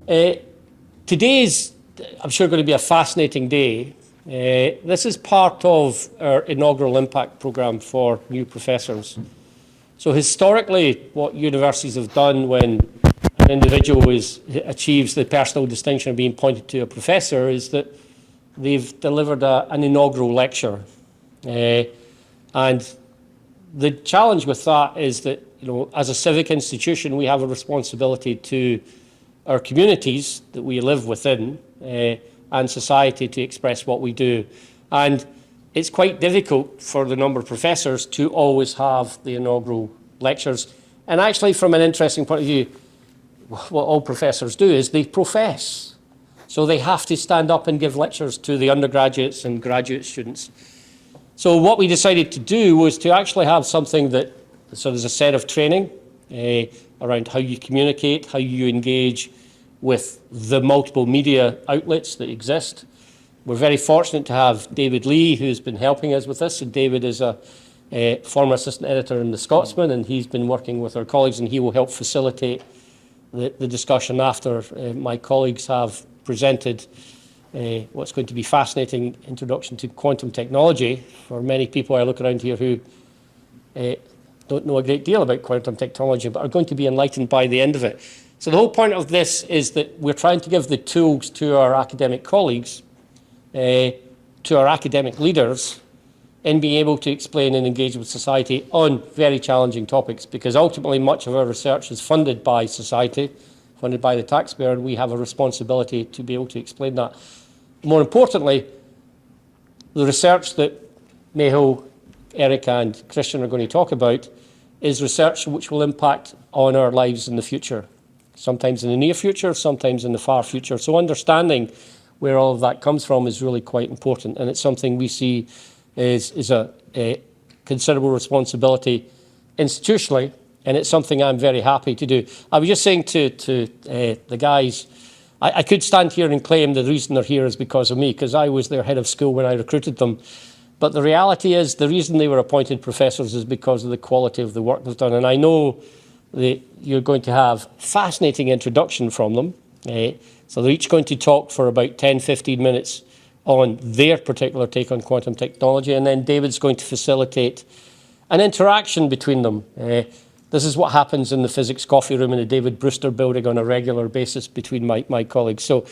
Today's, I'm sure, going to be a fascinating day. This is part of our inaugural impact programme for new professors. So historically, what universities have done when an individual achieves the personal distinction of being appointed to a professor is that they've delivered an inaugural lecture. And the challenge with that is that, as a civic institution, we have a responsibility to our communities that we live within and society to express what we do. And it's quite difficult for the number of professors to always have the inaugural lectures. And actually, from an interesting point of view, what all professors do is they profess. So they have to stand up and give lectures to the undergraduates and graduate students. So what we decided to do was to actually have something so there's a set of training around how you communicate, how you engage with the multiple media outlets that exist. We're very fortunate to have David Lee, who's been helping us with this. And David is a former assistant editor in the Scotsman, and he's been working with our colleagues, and he will help facilitate the discussion after my colleagues have presented what's going to be fascinating introduction to quantum technology. For many people I look around here who don't know a great deal about quantum technology, but are going to be enlightened by the end of it. So the whole point of this is that we're trying to give the tools to our academic colleagues, to our academic leaders, in being able to explain and engage with society on very challenging topics, because ultimately much of our research is funded by society, funded by the taxpayer, and we have a responsibility to be able to explain that. More importantly, the research that Mehul, Erik and Cristian are going to talk about is research which will impact on our lives in the future, sometimes in the near future, sometimes in the far future. So understanding where all of that comes from is really quite important, and it's something we see is a considerable responsibility institutionally, and it's something I'm very happy to do. I was just saying to the guys, I could stand here and claim the reason they're here is because of me, because I was their head of school when I recruited them. But the reality is the reason they were appointed professors is because of the quality of the work they've done. And I know that you're going to have fascinating introduction from them. So they're each going to talk for about 10, 15 minutes on their particular take on quantum technology. And then David's going to facilitate an interaction between them. This is what happens in the physics coffee room in the David Brewster building on a regular basis between my colleagues. So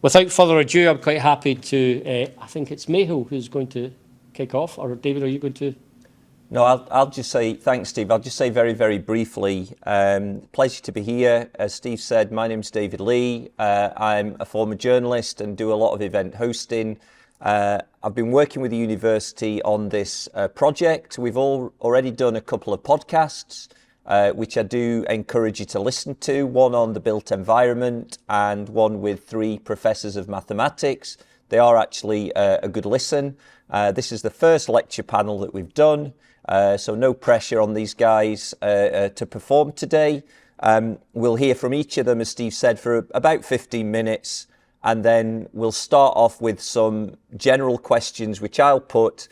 without further ado, I'm quite happy to, I think it's Mehul who's going to kick off, or David, are you going to? No, I'll just say, thanks, Steve. I'll just say very, very briefly, pleasure to be here. As Steve said, my name's David Lee. I'm a former journalist and do a lot of event hosting. I've been working with the university on this project. We've already done a couple of podcasts, which I do encourage you to listen to, one on the built environment and one with 3 professors of mathematics. They are actually a good listen. This is the first lecture panel that we've done, so no pressure on these guys to perform today. We'll hear from each of them, as Steve said, for about 15 minutes, and then we'll start off with some general questions which I'll put.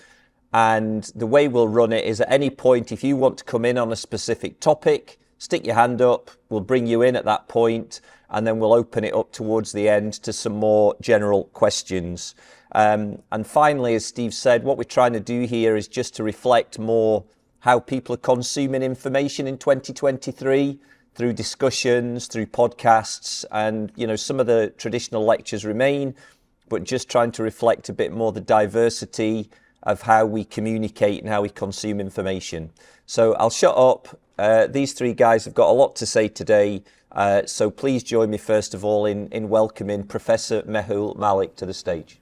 And the way we'll run it is at any point, if you want to come in on a specific topic, stick your hand up, we'll bring you in at that point, and then we'll open it up towards the end to some more general questions. And finally, as Steve said, what we're trying to do here is just to reflect more how people are consuming information in 2023 through discussions, through podcasts, and some of the traditional lectures remain, but just trying to reflect a bit more the diversity of how we communicate and how we consume information. So I'll shut up. These 3 guys have got a lot to say today, so please join me first of all in welcoming Professor Mehul Malik to the stage.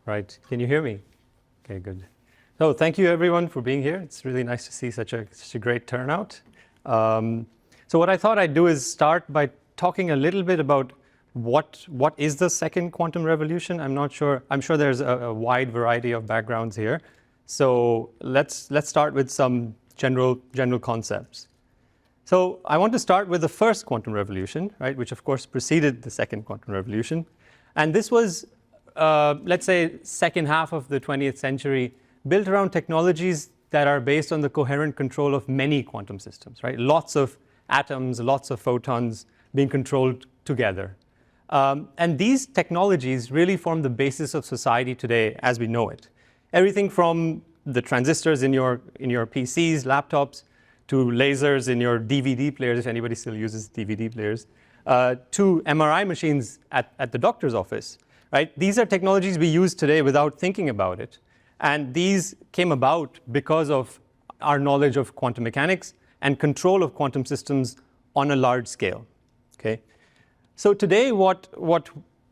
Right, can you hear me? Okay, good. So thank you everyone for being here. It's really nice to see such a great turnout. So what I thought I'd do is start by talking a little bit about what is the second quantum revolution. I'm sure there's a wide variety of backgrounds here. So let's start with some general concepts. So I want to start with the first quantum revolution, right, which of course preceded the second quantum revolution. And this was, let's say, second half of the 20th century, built around technologies that are based on the coherent control of many quantum systems, right? Lots of atoms, lots of photons being controlled together. And these technologies really form the basis of society today as we know it. Everything from the transistors in your PCs, laptops, to lasers in your DVD players, if anybody still uses DVD players, to MRI machines at the doctor's office, right? These are technologies we use today without thinking about it. And these came about because of our knowledge of quantum mechanics and control of quantum systems on a large scale, okay? So today, what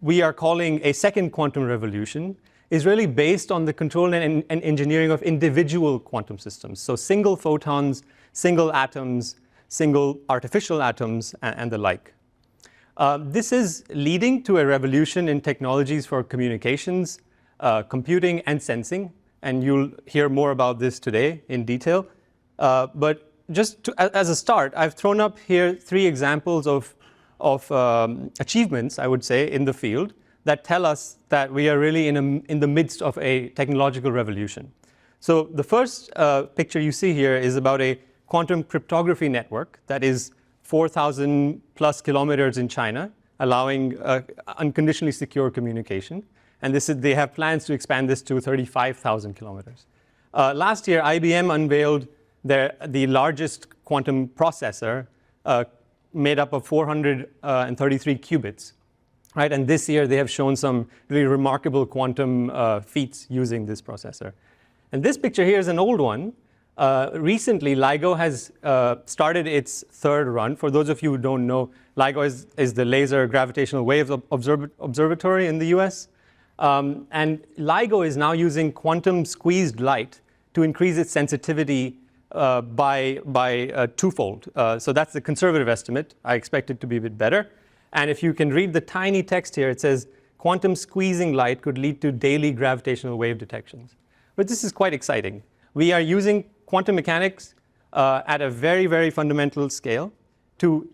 we are calling a second quantum revolution is really based on the control and engineering of individual quantum systems. So single photons, single atoms, single artificial atoms, and the like. This is leading to a revolution in technologies for communications, computing, and sensing. And you'll hear more about this today in detail. But just as a start, I've thrown up here 3 examples of achievements, I would say, in the field that tell us that we are really in the midst of a technological revolution. So the first picture you see here is about a quantum cryptography network that is 4,000 plus kilometers in China, allowing unconditionally secure communication. And they have plans to expand this to 35,000 kilometers. Last year, IBM unveiled the largest quantum processor made up of 433 qubits. Right? And this year, they have shown some really remarkable quantum feats using this processor. And this picture here is an old one. Recently, LIGO has started its 3rd run. For those of you who don't know, LIGO is the Laser Gravitational Waves Observatory in the US. And LIGO is now using quantum squeezed light to increase its sensitivity by twofold. So that's the conservative estimate. I expect it to be a bit better. And if you can read the tiny text here, it says, quantum squeezing light could lead to daily gravitational wave detections. But this is quite exciting. We are using quantum mechanics at a very, very fundamental scale to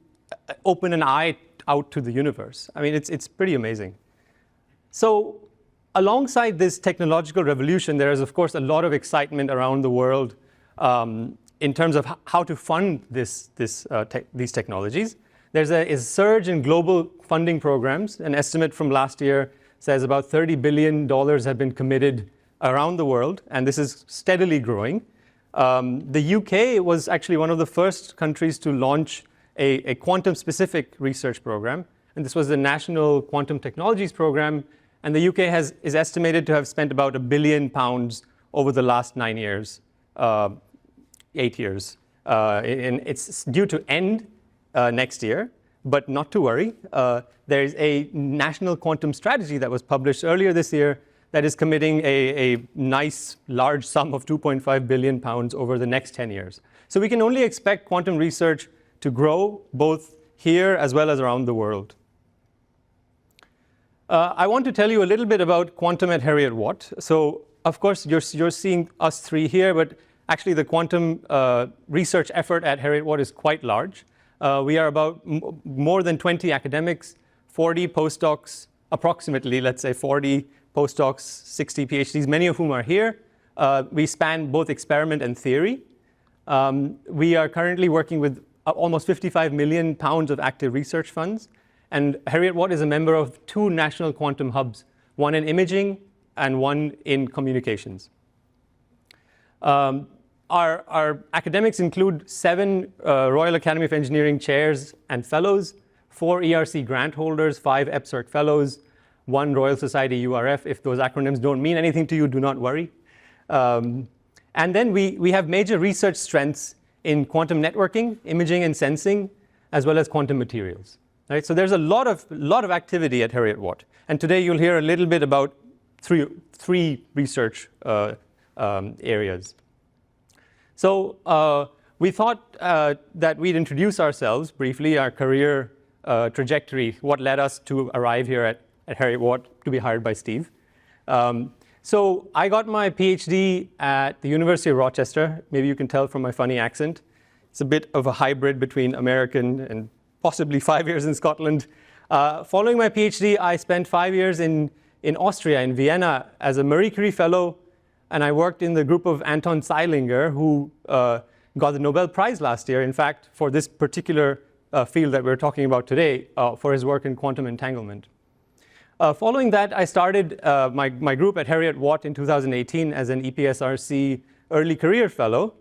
open an eye out to the universe. I mean, it's pretty amazing. So alongside this technological revolution, there is, of course, a lot of excitement around the world in terms of how to fund these technologies. There's a surge in global funding programs. An estimate from last year says about $30 billion have been committed around the world, and this is steadily growing. The UK was actually one of the first countries to launch a quantum-specific research program, and this was the National Quantum Technologies Program, and the UK is estimated to have spent about £1 billion over the last 9 years, 8 years. And it's due to end next year, but not to worry. There's a national quantum strategy that was published earlier this year that is committing a nice large sum of £2.5 billion over the next 10 years. So we can only expect quantum research to grow both here as well as around the world. I want to tell you a little bit about quantum at Heriot-Watt. So of course, you're seeing us 3 here, but actually the quantum research effort at Heriot-Watt is quite large. We are about more than 20 academics, 40 postdocs, approximately, let's say 40 postdocs, 60 PhDs, many of whom are here. We span both experiment and theory. We are currently working with almost £55 million of active research funds. And Heriot-Watt is a member of 2 national quantum hubs, one in imaging and one in communications. Our academics include 7 Royal Academy of Engineering chairs and fellows, 4 ERC grant holders, 5 EPSRC fellows, 1 Royal Society URF. If those acronyms don't mean anything to you, do not worry. And then we have major research strengths in quantum networking, imaging and sensing, as well as quantum materials. Right? So there's a lot of activity at Heriot-Watt. And today you'll hear a little bit about three research areas. So we thought that we'd introduce ourselves briefly, our career trajectory, what led us to arrive here at Heriot-Watt to be hired by Steve. So I got my PhD at the University of Rochester. Maybe you can tell from my funny accent. It's a bit of a hybrid between American and possibly 5 years in Scotland. Following my PhD, I spent 5 years in Austria, in Vienna, as a Marie Curie Fellow and I worked in the group of Anton Zeilinger, who got the Nobel Prize last year, in fact, for this particular field that we're talking about today, for his work in quantum entanglement. Following that, I started my group at Heriot-Watt in 2018 as an EPSRC Early Career Fellow.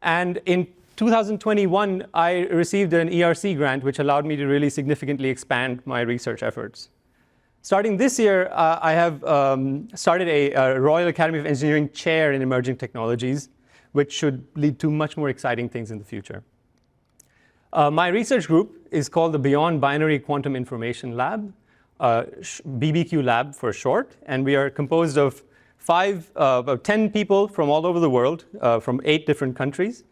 And in 2021, I received an ERC grant, which allowed me to really significantly expand my research efforts. Starting this year, I have started a Royal Academy of Engineering chair in emerging technologies, which should lead to much more exciting things in the future. My research group is called the Beyond Binary Quantum Information Lab, BBQ Lab for short, and we are composed of about 10 people from all over the world, from 8 different countries,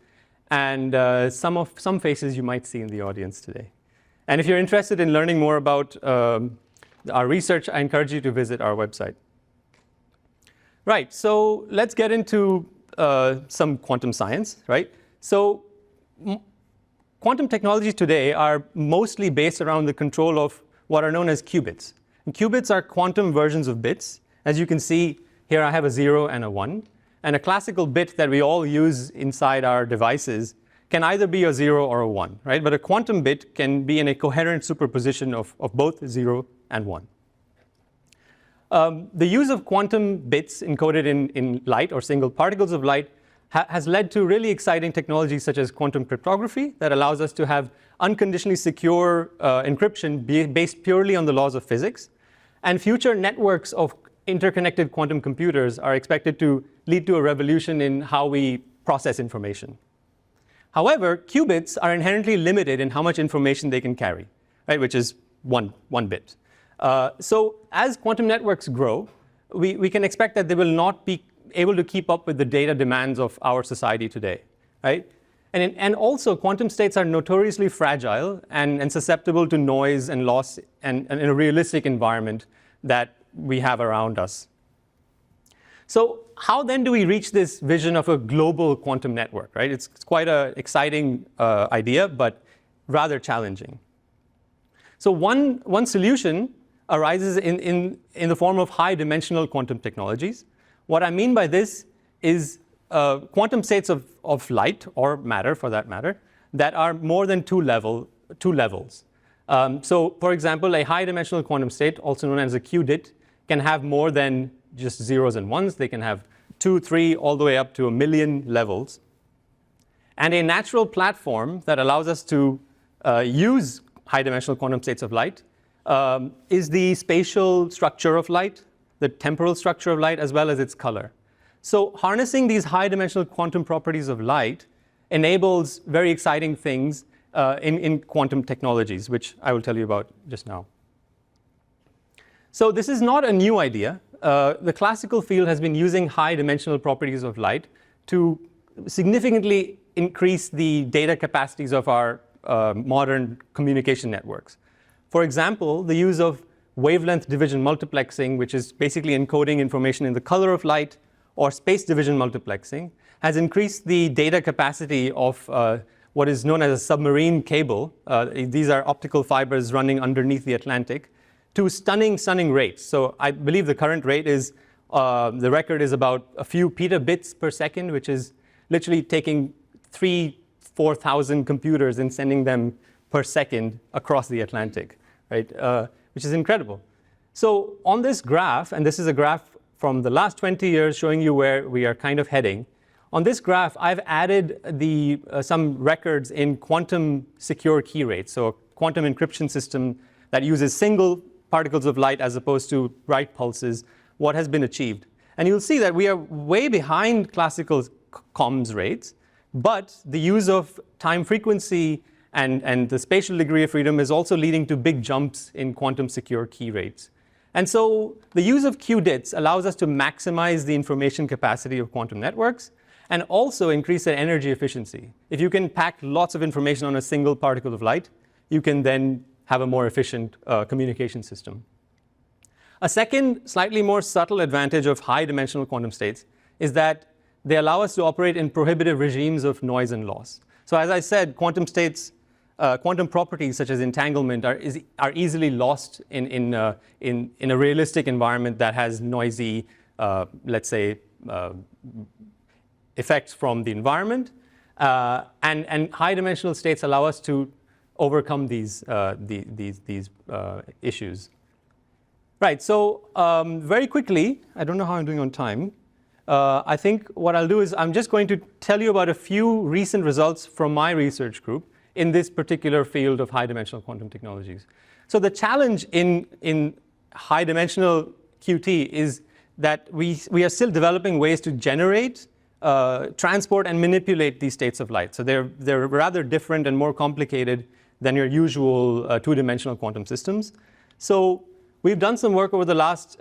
and some faces you might see in the audience today. And if you're interested in learning more about our research, I encourage you to visit our website. Right, so let's get into some quantum science, right? So quantum technologies today are mostly based around the control of what are known as qubits. And qubits are quantum versions of bits. As you can see, here I have a 0 and a 1. And a classical bit that we all use inside our devices can either be a 0 or a 1, right? But a quantum bit can be in a coherent superposition of both 0 and 1. The use of quantum bits encoded in light or single particles of light has led to really exciting technologies such as quantum cryptography that allows us to have unconditionally secure encryption based purely on the laws of physics. And future networks of interconnected quantum computers are expected to lead to a revolution in how we process information. However, qubits are inherently limited in how much information they can carry, right, which is one bit. So as quantum networks grow, we can expect that they will not be able to keep up with the data demands of our society today, right? And also, quantum states are notoriously fragile and susceptible to noise and loss and in a realistic environment that we have around us. So how then do we reach this vision of a global quantum network, right? It's quite an exciting idea, but rather challenging. So one solution arises in the form of high-dimensional quantum technologies. What I mean by this is quantum states of light, or matter for that matter, that are more than two levels. So for example, a high-dimensional quantum state, also known as a qubit, can have more than just zeros and ones. They can have 2, 3, all the way up to 1 million levels. And a natural platform that allows us to use high-dimensional quantum states of light is the spatial structure of light, the temporal structure of light, as well as its color. So harnessing these high-dimensional quantum properties of light enables very exciting things in quantum technologies, which I will tell you about just now. So this is not a new idea. The classical field has been using high-dimensional properties of light to significantly increase the data capacities of our modern communication networks. For example, the use of wavelength division multiplexing, which is basically encoding information in the color of light, or space division multiplexing, has increased the data capacity of what is known as a submarine cable. These are optical fibers running underneath the Atlantic to stunning rates. So I believe the current rate is, the record is about a few petabits per second, which is literally taking 3,000-4,000 computers and sending them per second across the Atlantic, right? Which is incredible. So on this graph, and this is a graph from the last 20 years showing you where we are kind of heading, on this graph, I've added some records in quantum secure key rates, so a quantum encryption system that uses single particles of light as opposed to bright pulses, what has been achieved. And you'll see that we are way behind classical comms rates, but the use of time frequency and the spatial degree of freedom is also leading to big jumps in quantum secure key rates. And so the use of qubits allows us to maximize the information capacity of quantum networks and also increase their energy efficiency. If you can pack lots of information on a single particle of light, you can then have a more efficient communication system. A second, slightly more subtle advantage of high-dimensional quantum states is that they allow us to operate in prohibitive regimes of noise and loss. So as I said, quantum states, quantum properties such as entanglement are easily lost in a realistic environment that has noisy, let's say, effects from the environment, and high-dimensional states allow us to overcome these issues. Right, so very quickly, I don't know how I'm doing on time. I think what I'll do is I'm just going to tell you about a few recent results from my research group in this particular field of high-dimensional quantum technologies. So the challenge in high-dimensional QT is that we are still developing ways to generate, transport, and manipulate these states of light. So they're rather different and more complicated than your usual two-dimensional quantum systems. So we've done some work over the last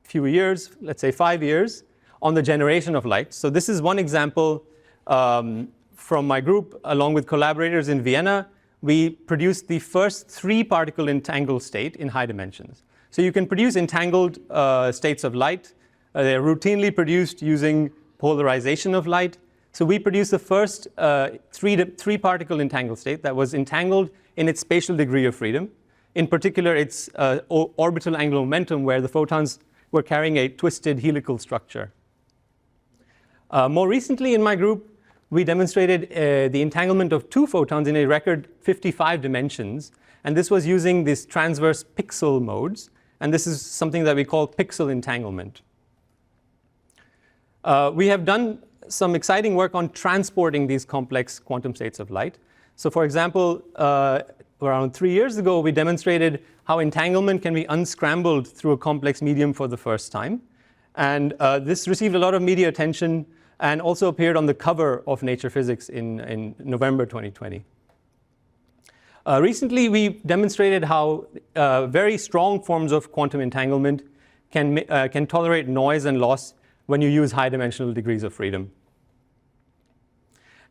few years, let's say 5 years, on the generation of light. So this is one example from my group, along with collaborators in Vienna. We produced the first 3-particle entangled state in high dimensions. So you can produce entangled states of light. They're routinely produced using polarization of light. So we produced the first 3-particle entangled state that was entangled in its spatial degree of freedom. In particular, its orbital angular momentum, where the photons were carrying a twisted helical structure. More recently in my group, we demonstrated the entanglement of 2 photons in a record 55 dimensions. And this was using these transverse pixel modes. And this is something that we call pixel entanglement. We have done some exciting work on transporting these complex quantum states of light. So for example, around 3 years ago, we demonstrated how entanglement can be unscrambled through a complex medium for the first time. And this received a lot of media attention and also appeared on the cover of Nature Physics in November 2020. Recently, we demonstrated how very strong forms of quantum entanglement can tolerate noise and loss when you use high-dimensional degrees of freedom.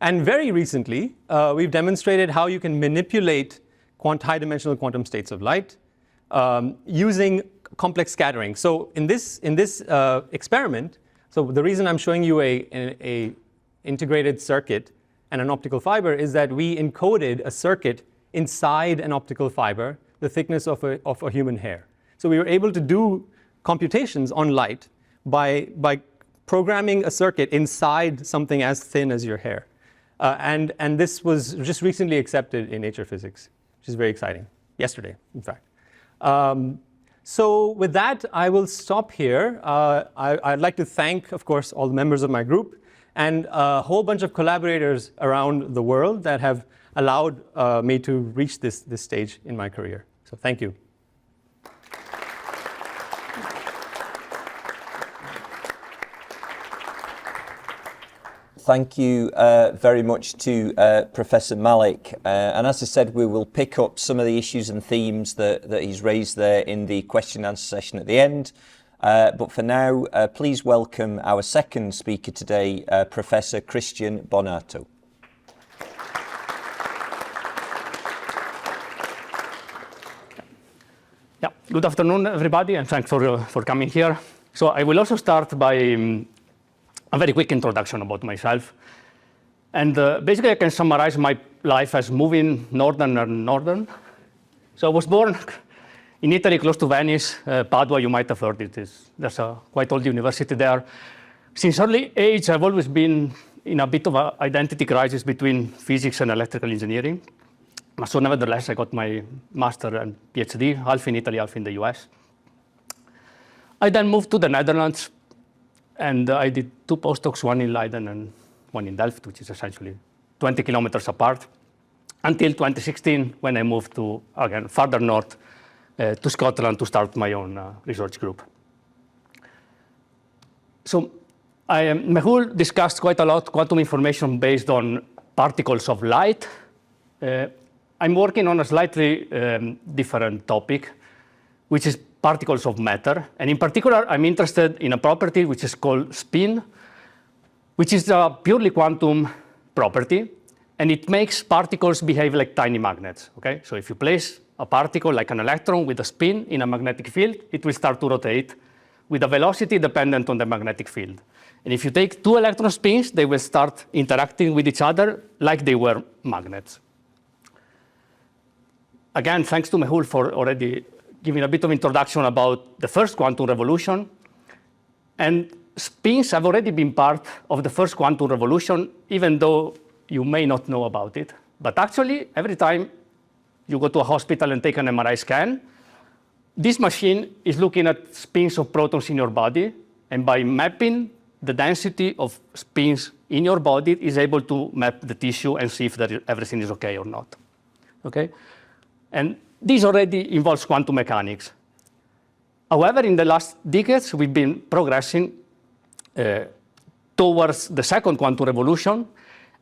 And very recently, we've demonstrated how you can manipulate high-dimensional quantum states of light using complex scattering. So in this experiment, so the reason I'm showing you a integrated circuit and an optical fiber is that we encoded a circuit inside an optical fiber, the thickness of a human hair. So we were able to do computations on light by programming a circuit inside something as thin as your hair. And this was just recently accepted in Nature Physics, which is very exciting. Yesterday, in fact. So with that, I will stop here. I'd like to thank, of course, all the members of my group and a whole bunch of collaborators around the world that have allowed me to reach this stage in my career. So thank you. Thank you very much to Professor Malik. And as I said, we will pick up some of the issues and themes that he's raised there in the question and answer session at the end. But for now, please welcome our second speaker today, Professor Cristian Bonato. Yeah, good afternoon, everybody, and thanks for coming here. So I will also start by a very quick introduction about myself. And basically, I can summarize my life as moving northern and northern. So I was born in Italy, close to Venice, Padua. You might have heard it. There's a quite old university there. Since early age, I've always been in a bit of an identity crisis between physics and electrical engineering. So nevertheless, I got my master and PhD, half in Italy, half in the US. I then moved to the Netherlands, and I did 2 postdocs, one in Leiden and one in Delft, which is essentially 20 kilometers apart, until 2016, when I moved to, again, farther north to Scotland to start my own research group. So Mehul discussed quite a lot quantum information based on particles of light. I'm working on a slightly different topic, which is particles of matter. And in particular, I'm interested in a property which is called spin, which is a purely quantum property. And it makes particles behave like tiny magnets. Okay? So if you place a particle like an electron with a spin in a magnetic field, it will start to rotate with a velocity dependent on the magnetic field. And if you take 2 electron spins, they will start interacting with each other like they were magnets. Again, thanks to Mehul for already giving a bit of introduction about the first quantum revolution. And spins have already been part of the first quantum revolution, even though you may not know about it. But actually, every time you go to a hospital and take an MRI scan, this machine is looking at spins of protons in your body, and by mapping the density of spins in your body, it is able to map the tissue and see if everything is okay or not. Okay? And this already involves quantum mechanics. However, in the last decades, we've been progressing towards the second quantum revolution.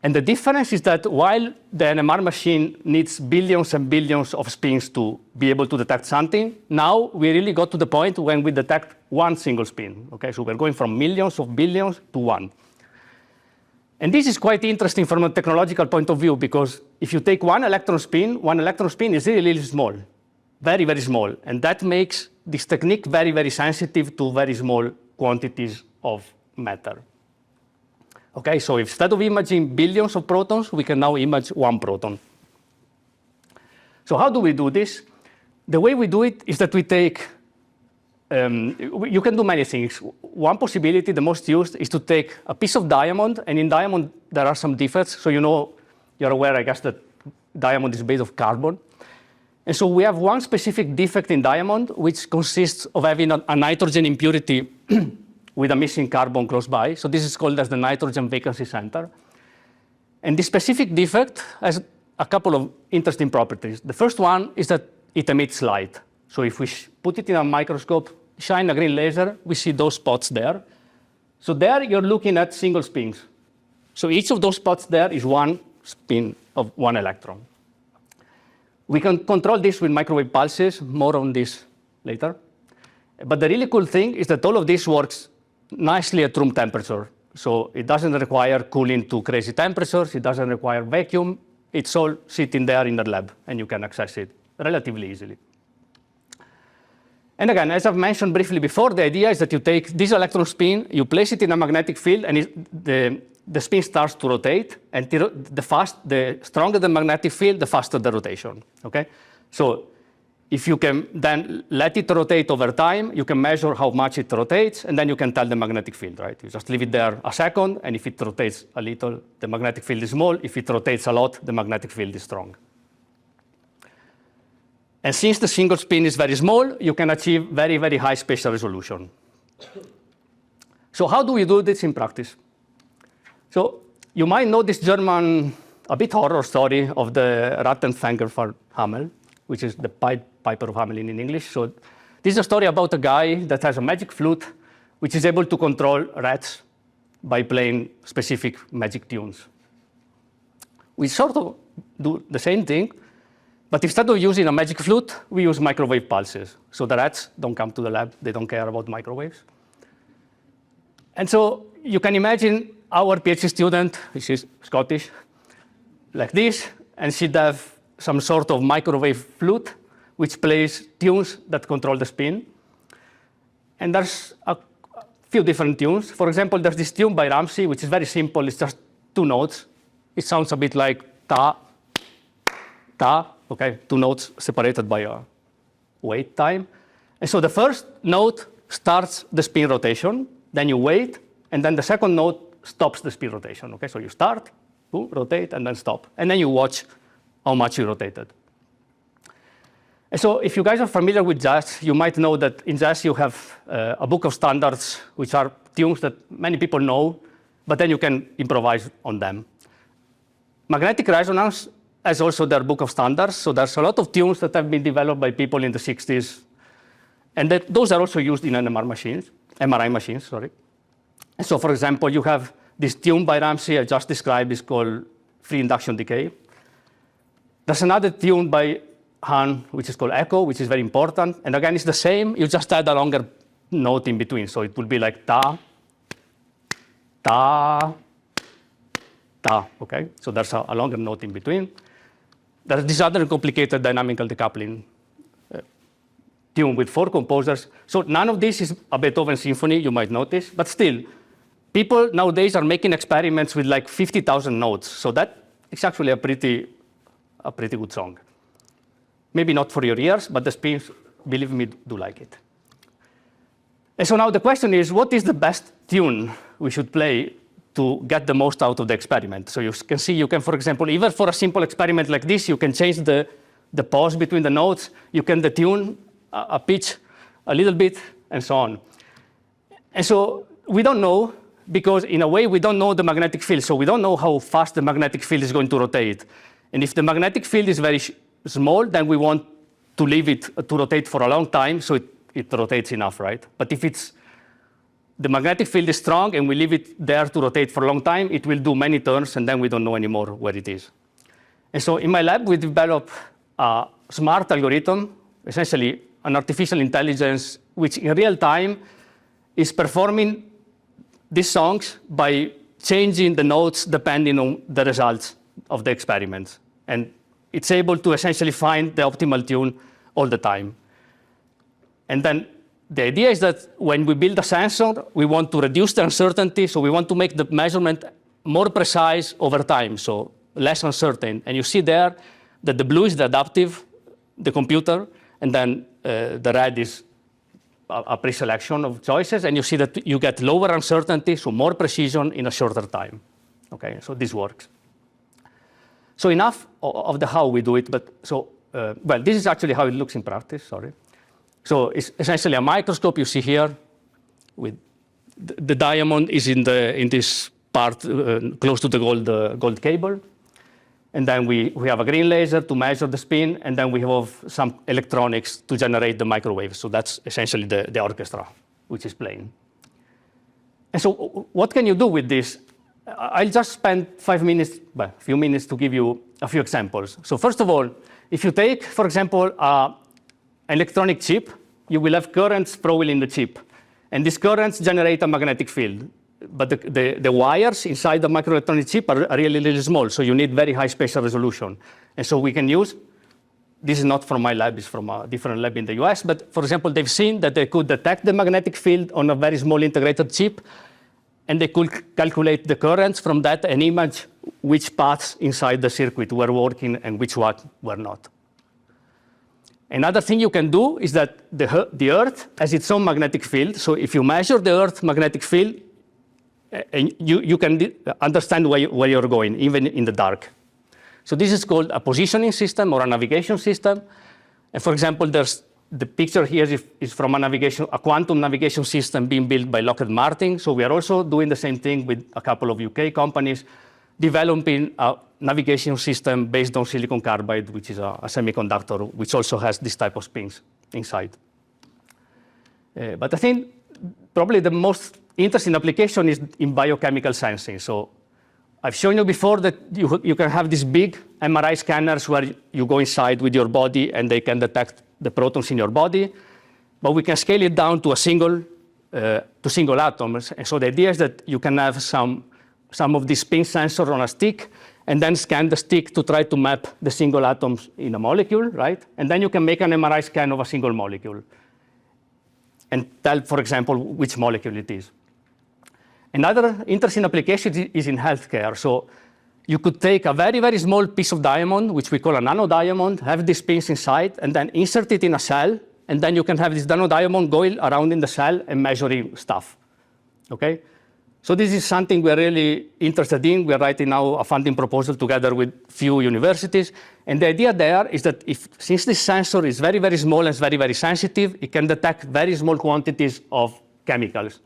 And the difference is that while the NMR machine needs billions and billions of spins to be able to detect something, now we really got to the point when we detect one single spin. Okay, so we're going from millions of billions to one. And this is quite interesting from a technological point of view, because if you take one electron spin is really, really small, very, very small. And that makes this technique very, very sensitive to very small quantities of matter. Okay, so instead of imaging billions of protons, we can now image one proton. So how do we do this? The way we do it is that we take, you can do many things. One possibility, the most used, is to take a piece of diamond, and in diamond there are some defects. So you're aware, I guess, that diamond is made of carbon. And so we have one specific defect in diamond, which consists of having a nitrogen impurity with a missing carbon close by. So this is called as the nitrogen vacancy center. And this specific defect has a couple of interesting properties. The first one is that it emits light. So if we put it in a microscope, shine a green laser, we see those spots there. So there you're looking at single spins. So each of those spots there is one spin of one electron. We can control this with microwave pulses, more on this later. But the really cool thing is that all of this works nicely at room temperature. So it doesn't require cooling to crazy temperatures. It doesn't require vacuum. It's all sitting there in the lab, and you can access it relatively easily. And again, as I've mentioned briefly before, the idea is that you take this electron spin, you place it in a magnetic field, and the spin starts to rotate. And the stronger the magnetic field, the faster the rotation. Okay? So if you can then let it rotate over time, you can measure how much it rotates, and then you can tell the magnetic field, right? You just leave it there a second, and if it rotates a little, the magnetic field is small. If it rotates a lot, the magnetic field is strong. And since the single spin is very small, you can achieve very, very high spatial resolution. So how do we do this in practice? So you might know this German, a bit horror story of the Rattenfänger von Hameln, which is the Piper of Hamelin in English. So this is a story about a guy that has a magic flute, which is able to control rats by playing specific magic tunes. We sort of do the same thing, but instead of using a magic flute, we use microwave pulses. So the rats don't come to the lab. They don't care about microwaves. And so you can imagine our PhD student, she's Scottish, like this, and she'd have some sort of microwave flute which plays tunes that control the spin. And there's a few different tunes. For example, there's this tune by Ramsey, which is very simple. It's just two notes. It sounds a bit like ta, ta, okay, two notes separated by a wait time. And so the first note starts the spin rotation, then you wait, and then the second note stops the spin rotation. Okay, so you start, boom, rotate, and then stop. And then you watch how much you rotated. And so if you guys are familiar with jazz, you might know that in jazz you have a book of standards, which are tunes that many people know, but then you can improvise on them. Magnetic resonance has also their book of standards, so there's a lot of tunes that have been developed by people in the 60s, and those are also used in MRI machines, sorry. And so for example, you have this tune by Ramsey I just described, is called Free Induction Decay. There's another tune by Hahn, which is called Echo, which is very important. And again, it's the same. You just add a longer note in between. So it will be like ta, ta, ta. Okay? So there's a longer note in between. There's this other complicated dynamical decoupling tune with 4 composers. So none of this is a Beethoven symphony, you might notice. But still, people nowadays are making experiments with like 50,000 notes. So that is actually a pretty good song. Maybe not for your ears, but the spins, believe me, do like it. And so now the question is, what is the best tune we should play to get the most out of the experiment? So you can see, you can, for example, even for a simple experiment like this, you can change the pause between the notes, you can detune a pitch a little bit, and so on. And so we don't know, because in a way we don't know the magnetic field, so we don't know how fast the magnetic field is going to rotate. And if the magnetic field is very small, then we want to leave it to rotate for a long time, so it rotates enough, right? But if the magnetic field is strong and we leave it there to rotate for a long time, it will do many turns, and then we don't know anymore where it is. And so in my lab, we developed a smart algorithm, essentially an artificial intelligence, which in real time is performing these songs by changing the notes depending on the results of the experiments. And it's able to essentially find the optimal tune all the time. And then the idea is that when we build a sensor, we want to reduce the uncertainty, so we want to make the measurement more precise over time, so less uncertain. And you see there that the blue is the adaptive, the computer, and then the red is a pre-selection of choices, and you see that you get lower uncertainty, so more precision in a shorter time. Okay, so this works. So enough of the how we do it, but so, well, this is actually how it looks in practice, sorry. So it's essentially a microscope you see here. With the diamond is in this part close to the gold cable. And then we have a green laser to measure the spin, and then we have some electronics to generate the microwaves. So that's essentially the orchestra, which is playing. And so what can you do with this? I'll just spend 5 minutes, well, a few minutes to give you a few examples. So first of all, if you take, for example, an electronic chip, you will have currents flowing in the chip. And these currents generate a magnetic field. But the wires inside the microelectronic chip are really, really small, so you need very high spatial resolution. And so we can use, this is not from my lab, it's from a different lab in the US, but for example, they've seen that they could detect the magnetic field on a very small integrated chip, and they could calculate the currents from that and image which paths inside the circuit were working and which one were not. Another thing you can do is that the Earth has its own magnetic field, so if you measure the Earth magnetic field, you can understand where you're going, even in the dark. So this is called a positioning system or a navigation system. And for example, there's the picture here is from a quantum navigation system being built by Lockheed Martin. So we are also doing the same thing with a couple of UK companies, developing a navigation system based on silicon carbide, which is a semiconductor, which also has this type of spins inside. But I think probably the most interesting application is in biochemical sensing. So I've shown you before that you can have these big MRI scanners where you go inside with your body and they can detect the protons in your body, but we can scale it down to single atoms. And so the idea is that you can have some of these spin sensors on a stick and then scan the stick to try to map the single atoms in a molecule, right? And then you can make an MRI scan of a single molecule and tell, for example, which molecule it is. Another interesting application is in healthcare. So you could take a very, very small piece of diamond, which we call a nanodiamond, have these pins inside, and then insert it in a cell, and then you can have this nanodiamond going around in the cell and measuring stuff. Okay? So this is something we're really interested in. We're writing now a funding proposal together with few universities. And the idea there is that since this sensor is very, very small and is very, very sensitive, it can detect very small quantities of chemicals.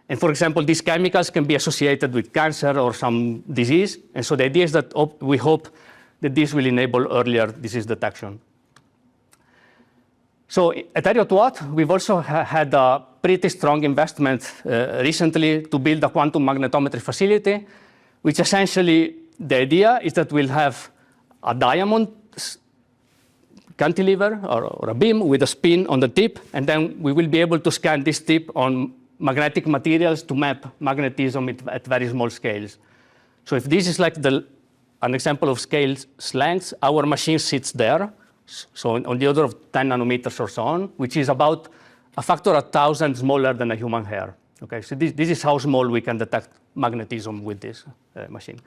And for example, these chemicals can be associated with cancer or some disease. And so the idea is that we hope that this will enable earlier disease detection. So at Heriot-Watt, we've also had a pretty strong investment recently to build a quantum magnetometry facility, which essentially the idea is that we'll have a diamond cantilever or a beam with a spin on the tip, and then we will be able to scan this tip on magnetic materials to map magnetism at very small scales. So if this is like an example of scales lengths, our machine sits there, so on the order of 10 nanometers or so on, which is about a factor 1,000 smaller than a human hair. Okay, so this is how small we can detect magnetism with this machine.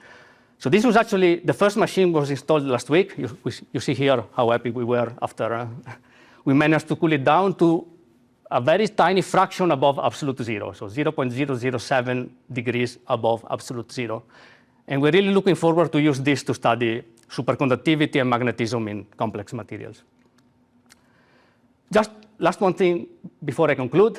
So this was actually, the first machine was installed last week. You see here how happy we were after we managed to cool it down to a very tiny fraction above absolute zero, so 0.007 degrees above absolute zero. And we're really looking forward to use this to study superconductivity and magnetism in complex materials. Just last one thing before I conclude.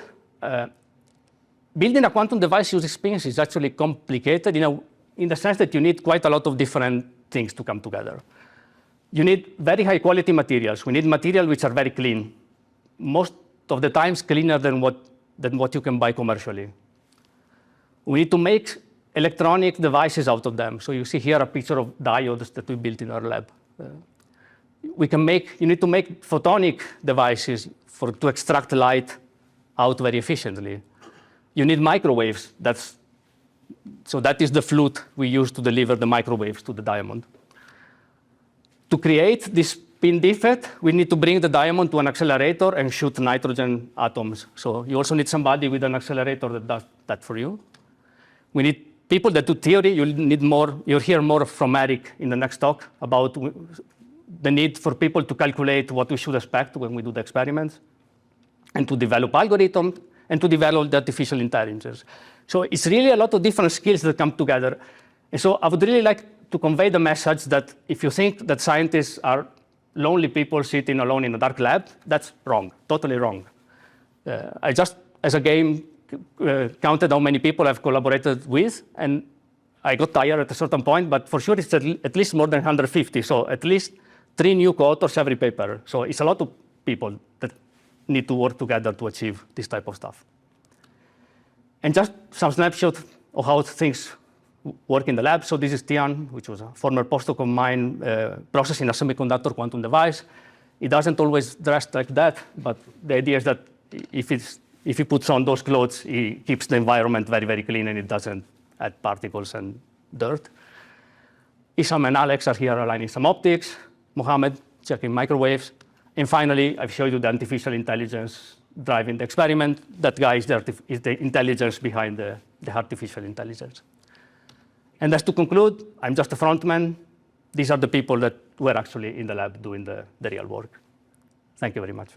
Building a quantum device using spins is actually complicated in the sense that you need quite a lot of different things to come together. You need very high quality materials. We need materials which are very clean, most of the times cleaner than what you can buy commercially. We need to make electronic devices out of them. So you see here a picture of diodes that we built in our lab. You need to make photonic devices to extract light out very efficiently. You need microwaves. So that is the flute we use to deliver the microwaves to the diamond. To create this spin defect, we need to bring the diamond to an accelerator and shoot nitrogen atoms. So you also need somebody with an accelerator that does that for you. We need people that do theory. You'll hear more from Erik in the next talk about the need for people to calculate what we should expect when we do the experiments, and to develop algorithms, and to develop the artificial intelligence. So it's really a lot of different skills that come together. And so I would really like to convey the message that if you think that scientists are lonely people sitting alone in a dark lab, that's wrong, totally wrong. I just, as a game, counted how many people I've collaborated with, and I got tired at a certain point, but for sure it's at least more than 150, so at least 3 new co-authors every paper. So it's a lot of people that need to work together to achieve this type of stuff. And just some snapshot of how things work in the lab. So this is Tian, which was a former postdoc of mine, processing a semiconductor quantum device. It doesn't always dress like that, but the idea is that if he puts on those clothes, he keeps the environment very, very clean, and it doesn't add particles and dirt. Isam and Alex are here aligning some optics. Mohammed checking microwaves. And finally, I've showed you the artificial intelligence driving the experiment. That guy is the intelligence behind the artificial intelligence. And as to conclude, I'm just a front man. These are the people that were actually in the lab doing the real work. Thank you very much.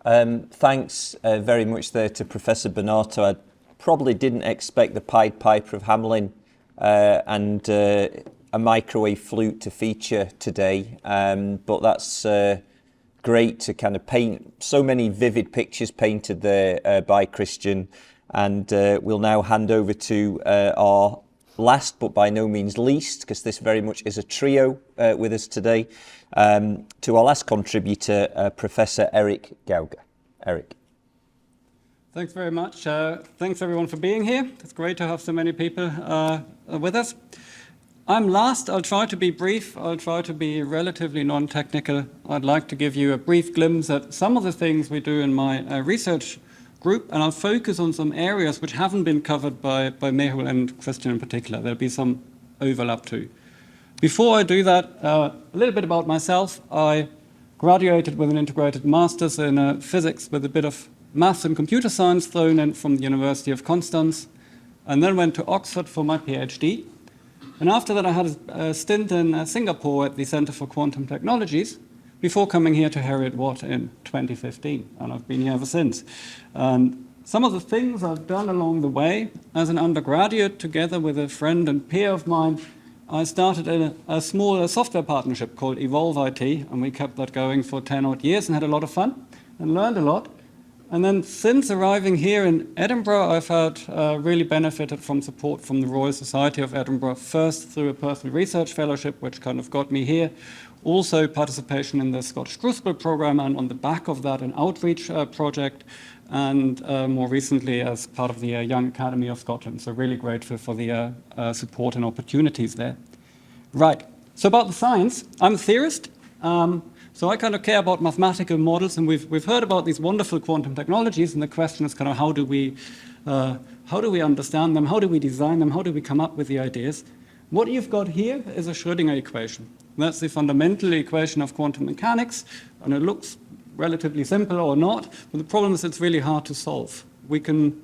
Thanks very much there to Professor Bonato. I probably didn't expect the Pied Piper of Hamelin and a microwave flute to feature today, but that's great to kind of paint so many vivid pictures painted there by Cristian. And we'll now hand over to our last but by no means least, because this very much is a trio with us today, to our last contributor, Professor Erik Gauger. Erik. Thanks very much. Thanks everyone for being here. It's great to have so many people with us. I'm last. I'll try to be brief. I'll try to be relatively non-technical. I'd like to give you a brief glimpse at some of the things we do in my research group, and I'll focus on some areas which haven't been covered by Mehul and Cristian in particular. There'll be some overlap too. Before I do that, a little bit about myself. I graduated with an integrated master's in physics with a bit of maths and computer science thrown in from the University of Constance, and then went to Oxford for my PhD. And after that, I had a stint in Singapore at the Center for Quantum Technologies before coming here to Heriot-Watt in 2015, and I've been here ever since. And some of the things I've done along the way, as an undergraduate, together with a friend and peer of mine, I started a small software partnership called Evolve IT, and we kept that going for 10 odd years and had a lot of fun and learned a lot. And then since arriving here in Edinburgh, I've had really benefited from support from the Royal Society of Edinburgh, first through a personal research fellowship, which kind of got me here, also participation in the Scottish Crucible program, and on the back of that, an outreach project, and more recently as part of the Young Academy of Scotland. So really grateful for the support and opportunities there. Right, so about the science, I'm a theorist. So I kind of care about mathematical models, and we've heard about these wonderful quantum technologies, and the question is kind of how do we understand them, how do we design them, how do we come up with the ideas? What you've got here is a Schrödinger equation. That's the fundamental equation of quantum mechanics, and it looks relatively simple or not, but the problem is it's really hard to solve. We can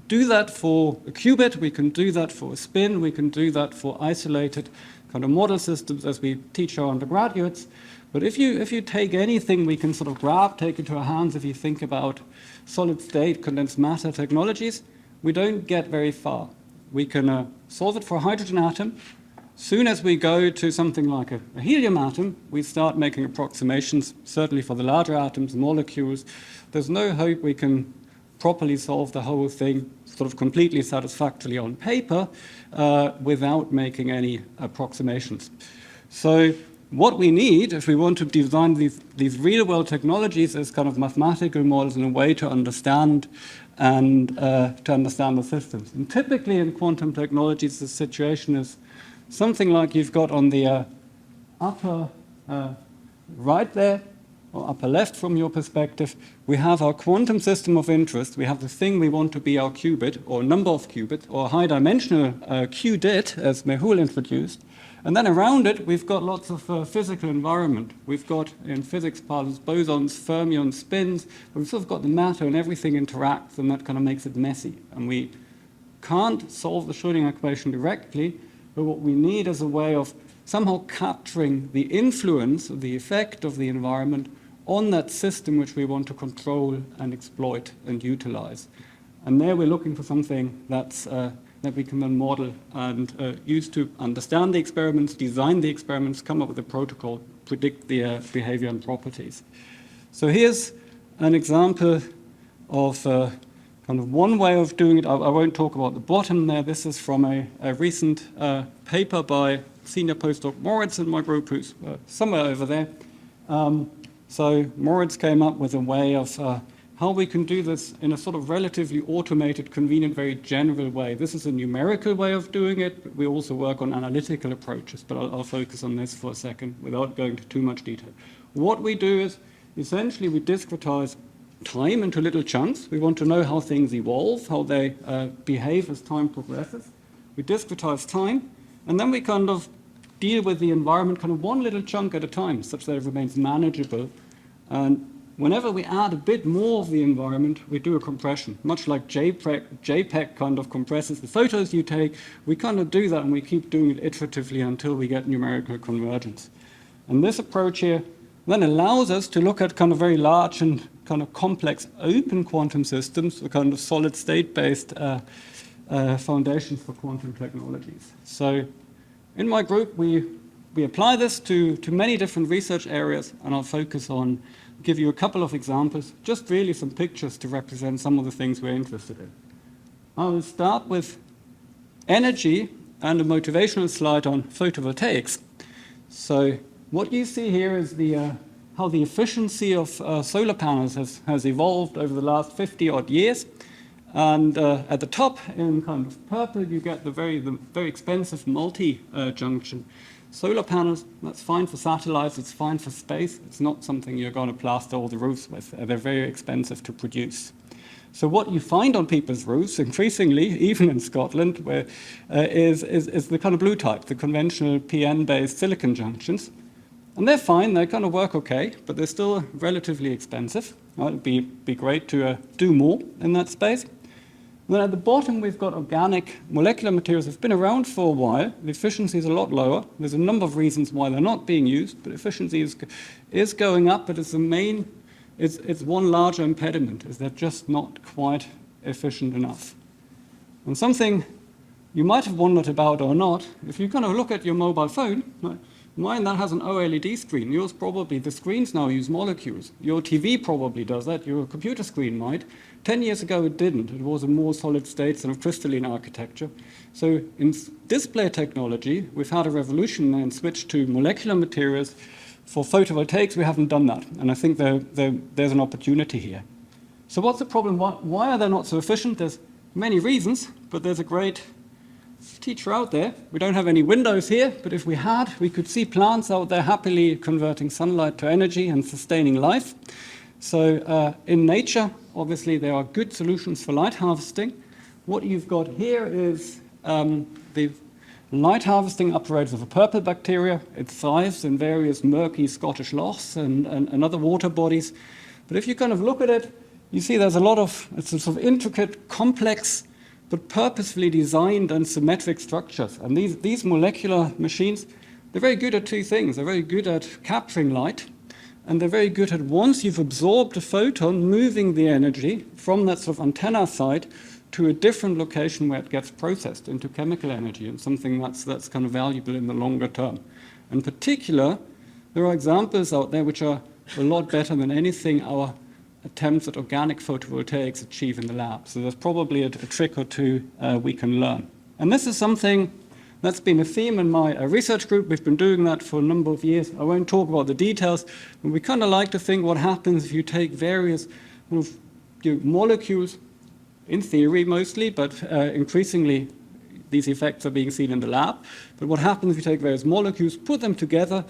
do that for a qubit, we can do that for a spin, we can do that for isolated kind of model systems as we teach our undergraduates. But if you take anything we can sort of grab, take into our hands, if you think about solid state, condensed matter technologies, we don't get very far. We can solve it for a hydrogen atom. Soon as we go to something like a helium atom, we start making approximations, certainly for the larger atoms, molecules. There's no hope we can properly solve the whole thing sort of completely satisfactorily on paper without making any approximations. So what we need, if we want to design these real-world technologies, is kind of mathematical models in a way to understand and to understand the systems. And typically in quantum technologies, the situation is something like you've got on the upper right there, or upper left from your perspective, we have our quantum system of interest. We have the thing we want to be our qubit, or number of qubits, or high-dimensional qubit, as Mehul introduced. And then around it, we've got lots of physical environment. We've got, in physics parlance, bosons, fermions, spins. We've sort of got the matter, and everything interacts, and that kind of makes it messy. And we can't solve the Schrödinger equation directly, but what we need is a way of somehow capturing the influence of the effect of the environment on that system which we want to control and exploit and utilize. And there we're looking for something that's, that we can then model and use to understand the experiments, design the experiments, come up with a protocol, predict the behavior and properties. So here's an example of kind of one way of doing it. I won't talk about the bottom there. This is from a recent paper by senior postdoc Moritz in my group, who's somewhere over there. So Moritz came up with a way of how we can do this in a sort of relatively automated, convenient, very general way. This is a numerical way of doing it, but we also work on analytical approaches, but I'll focus on this for a second without going into too much detail. What we do is, essentially, we discretize time into little chunks. We want to know how things evolve, how they behave as time progresses. We discretize time, and then we kind of deal with the environment kind of one little chunk at a time, such that it remains manageable. And whenever we add a bit more of the environment, we do a compression. Much like JPEG kind of compresses the photos you take, we kind of do that, and we keep doing it iteratively until we get numerical convergence. And this approach here then allows us to look at kind of very large and kind of complex open quantum systems, the kind of solid state-based foundations for quantum technologies. So in my group, we apply this to many different research areas, and I'll focus on, give you a couple of examples, just really some pictures to represent some of the things we're interested in. I'll start with energy and a motivational slide on photovoltaics. So what you see here is how the efficiency of solar panels has evolved over the last 50-odd years. And at the top, in kind of purple, you get the very expensive multi-junction solar panels. That's fine for satellites, it's fine for space. It's not something you're going to plaster all the roofs with. They're very expensive to produce. So what you find on people's roofs, increasingly, even in Scotland, is the kind of blue type, the conventional PN-based silicon junctions. And they're fine, they kind of work okay, but they're still relatively expensive. It'd be great to do more in that space. And then at the bottom, we've got organic molecular materials that have been around for a while. The efficiency is a lot lower. There's a number of reasons why they're not being used, but efficiency is going up, but it's one larger impediment, is they're just not quite efficient enough. And something you might have wondered about or not, if you kind of look at your mobile phone, right, mine that has an OLED screen. Yours probably, the screens now use molecules. Your TV probably does that. Your computer screen might. 10 years ago it didn't. It was a more solid state sort of crystalline architecture. So in display technology, we've had a revolution and switched to molecular materials. For photovoltaics, we haven't done that. And I think there's an opportunity here. So what's the problem? Why are they not so efficient? There's many reasons, but there's a great teacher out there. We don't have any windows here, but if we had, we could see plants out there happily converting sunlight to energy and sustaining life. So in nature, obviously, there are good solutions for light harvesting. What you've got here is the light harvesting apparatus of a purple bacteria. It thrives in various murky Scottish lochs and other water bodies. But if you kind of look at it, you see there's a lot of, it's a sort of intricate, complex but purposefully designed and symmetric structures. And these molecular machines, they're very good at two things. They're very good at capturing light, and they're very good at, once you've absorbed a photon, moving the energy from that sort of antenna side to a different location where it gets processed into chemical energy, and something that's kind of valuable in the longer term. In particular, there are examples out there which are a lot better than anything our attempts at organic photovoltaics achieve in the lab. So there's probably a trick or two we can learn. And this is something that's been a theme in my research group. We've been doing that for a number of years. I won't talk about the details, but we kind of like to think what happens if you take various molecules, in theory mostly, but increasingly these effects are being seen in the lab. But what happens if you take various molecules, put them together,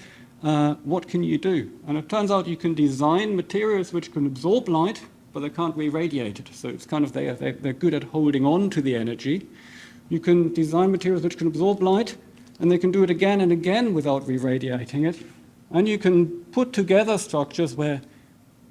what can you do? And it turns out you can design materials which can absorb light, but they can't re-radiate it. So it's kind of they're good at holding on to the energy. You can design materials which can absorb light, and they can do it again and again without re-radiating it. And you can put together structures where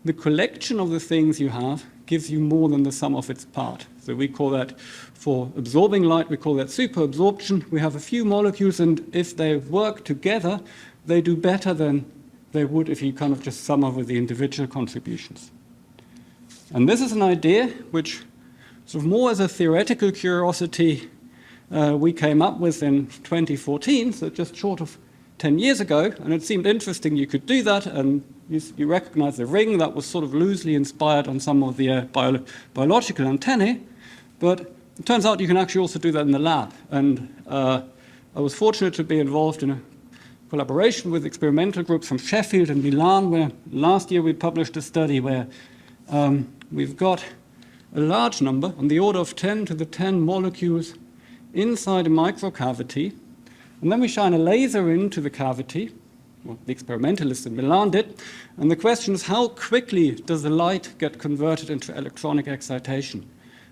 the collection of the things you have gives you more than the sum of its part. So we call that, for absorbing light, we call that superabsorption. We have a few molecules, and if they work together, they do better than they would if you kind of just sum over the individual contributions. And this is an idea which, sort of more as a theoretical curiosity, we came up with in 2014, so just short of 10 years ago, and it seemed interesting you could do that, and you recognize the ring that was sort of loosely inspired on some of the biological antennae, but it turns out you can actually also do that in the lab. And I was fortunate to be involved in a collaboration with experimental groups from Sheffield and Milan, where last year we published a study where we've got a large number, on the order of 10 to the 10 molecules inside a microcavity, and then we shine a laser into the cavity. Well, the experimentalists in Milan did, and the question is, how quickly does the light get converted into electronic excitation?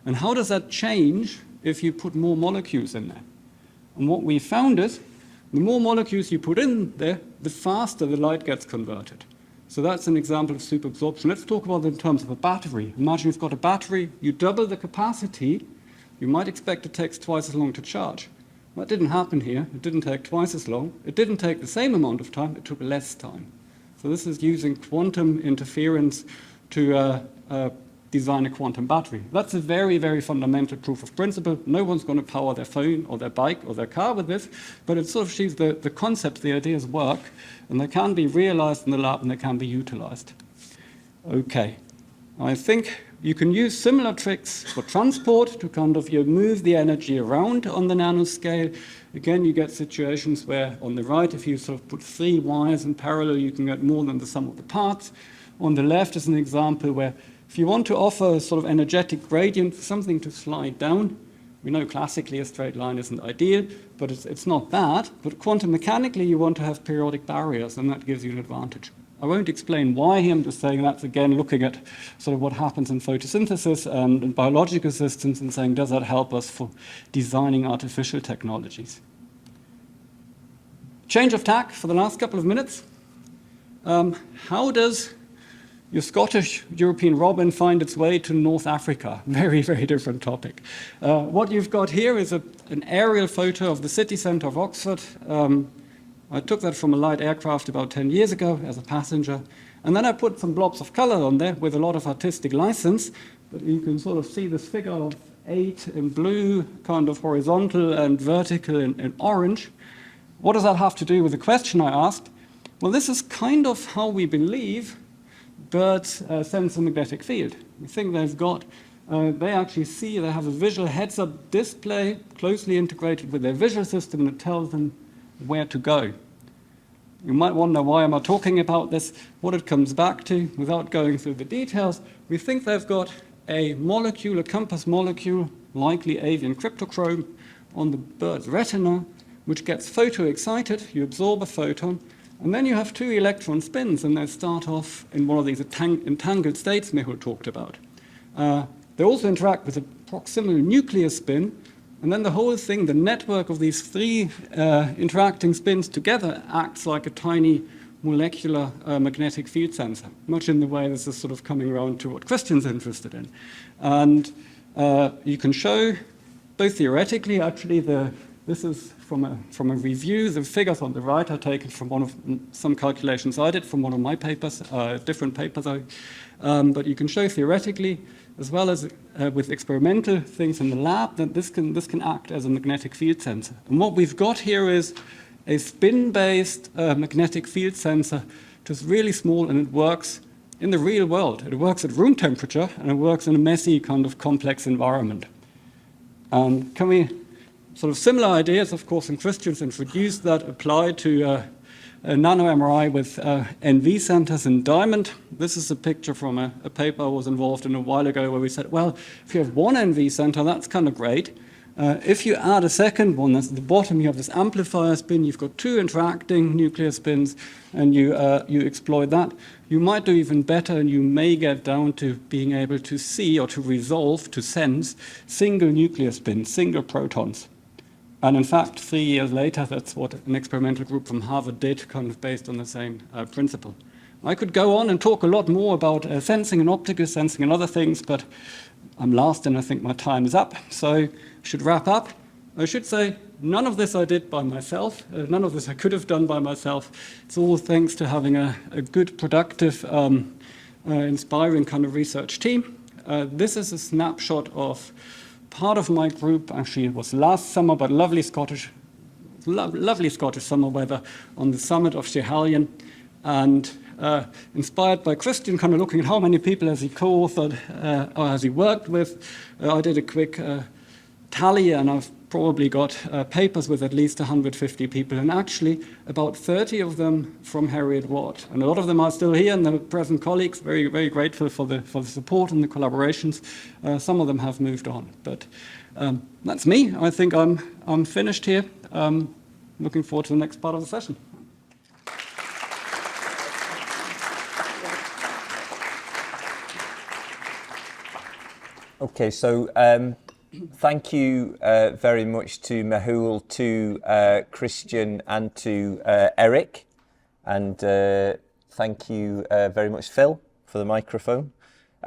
And how does that change if you put more molecules in there? And what we found is, the more molecules you put in there, the faster the light gets converted. So that's an example of superabsorption. Let's talk about it in terms of a battery. Imagine you've got a battery, you double the capacity, you might expect it takes twice as long to charge. That didn't happen here. It didn't take twice as long. It didn't take the same amount of time. It took less time. So this is using quantum interference to design a quantum battery. That's a very, very fundamental proof of principle. No one's going to power their phone or their bike or their car with this, but it sort of shows the concepts, the ideas work, and they can be realized in the lab and they can be utilized. Okay, I think you can use similar tricks for transport to kind of move the energy around on the nanoscale. Again, you get situations where on the right, if you sort of put 3 wires in parallel, you can get more than the sum of the parts. On the left is an example where if you want to offer a sort of energetic gradient, something to slide down, we know classically a straight line isn't ideal, but it's not that. But quantum mechanically, you want to have periodic barriers, and that gives you an advantage. I won't explain why here. I'm just saying that's, again, looking at sort of what happens in photosynthesis and biological systems and saying, does that help us for designing artificial technologies? Change of tack for the last couple of minutes. How does your Scottish European robin find its way to North Africa? Very, very different topic. What you've got here is an aerial photo of the city centre of Oxford. I took that from a light aircraft about 10 years ago as a passenger, and then I put some blobs of color on there with a lot of artistic license. But you can sort of see this figure of 8 in blue, kind of horizontal, and vertical in orange. What does that have to do with the question I asked? Well, this is kind of how we believe birds sense a magnetic field. We think they've got, they actually see, they have a visual heads-up display closely integrated with their visual system that tells them where to go. You might wonder, why am I talking about this? What it comes back to, without going through the details, we think they've got a molecule, a compass molecule, likely avian cryptochrome, on the bird's retina, which gets photo-excited. You absorb a photon, and then you have 2 electron spins, and they start off in one of these entangled states Mehul talked about. They also interact with a proximal nuclear spin, and then the whole thing, the network of these 3 interacting spins together, acts like a tiny molecular magnetic field sensor, much in the way this is sort of coming around to what Cristian's interested in. And you can show both theoretically, actually, this is from a review. The figures on the right are taken from some calculations I did from one of my papers, different papers. But you can show theoretically, as well as with experimental things in the lab, that this can act as a magnetic field sensor. And what we've got here is a spin-based magnetic field sensor, just really small, and it works in the real world. It works at room temperature, and it works in a messy, kind of complex environment. Can we, sort of similar ideas, of course, and Cristian's introduced that, apply to a nano MRI with NV centers in diamond. This is a picture from a paper I was involved in a while ago where we said, well, if you have one NV center, that's kind of great. If you add a second one, that's at the bottom, you have this amplifier spin, you've got two interacting nuclear spins, and you exploit that. You might do even better, and you may get down to being able to see or to resolve, to sense, single nuclear spins, single protons. And in fact, 3 years later, that's what an experimental group from Harvard did, kind of based on the same principle. I could go on and talk a lot more about sensing and optical sensing and other things, but I'm last and I think my time is up. So I should wrap up. I should say none of this I did by myself. None of this I could have done by myself. It's all thanks to having a good, productive, inspiring kind of research team. This is a snapshot of part of my group. Actually, it was last summer, but lovely Scottish summer weather on the summit of Schiehallion. And inspired by Cristian, kind of looking at how many people has he co-authored or has he worked with. I did a quick tally, and I've probably got papers with at least 150 people, and actually about 30 of them from Heriot-Watt. And a lot of them are still here, and the present colleagues, very, very grateful for the support and the collaborations. Some of them have moved on, but that's me. I think I'm finished here. Looking forward to the next part of the session. Okay, so thank you very much to Mehul, to Cristian, and to Erik. And thank you very much, Phil, for the microphone.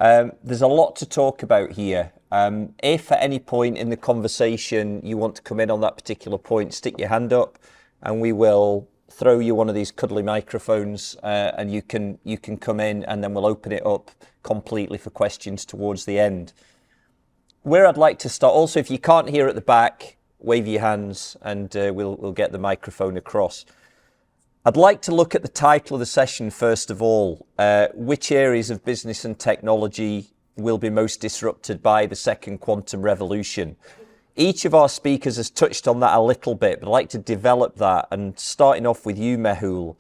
There's a lot to talk about here. If at any point in the conversation you want to come in on that particular point, stick your hand up and we will throw you one of these cuddly microphones and you can come in, and then we'll open it up completely for questions towards the end. Where I'd like to start, also if you can't hear at the back, wave your hands and we'll get the microphone across. I'd like to look at the title of the session first of all. Which areas of business and technology will be most disrupted by the second quantum revolution? Each of our speakers has touched on that a little bit, but I'd like to develop that, and starting off with you, Mehul.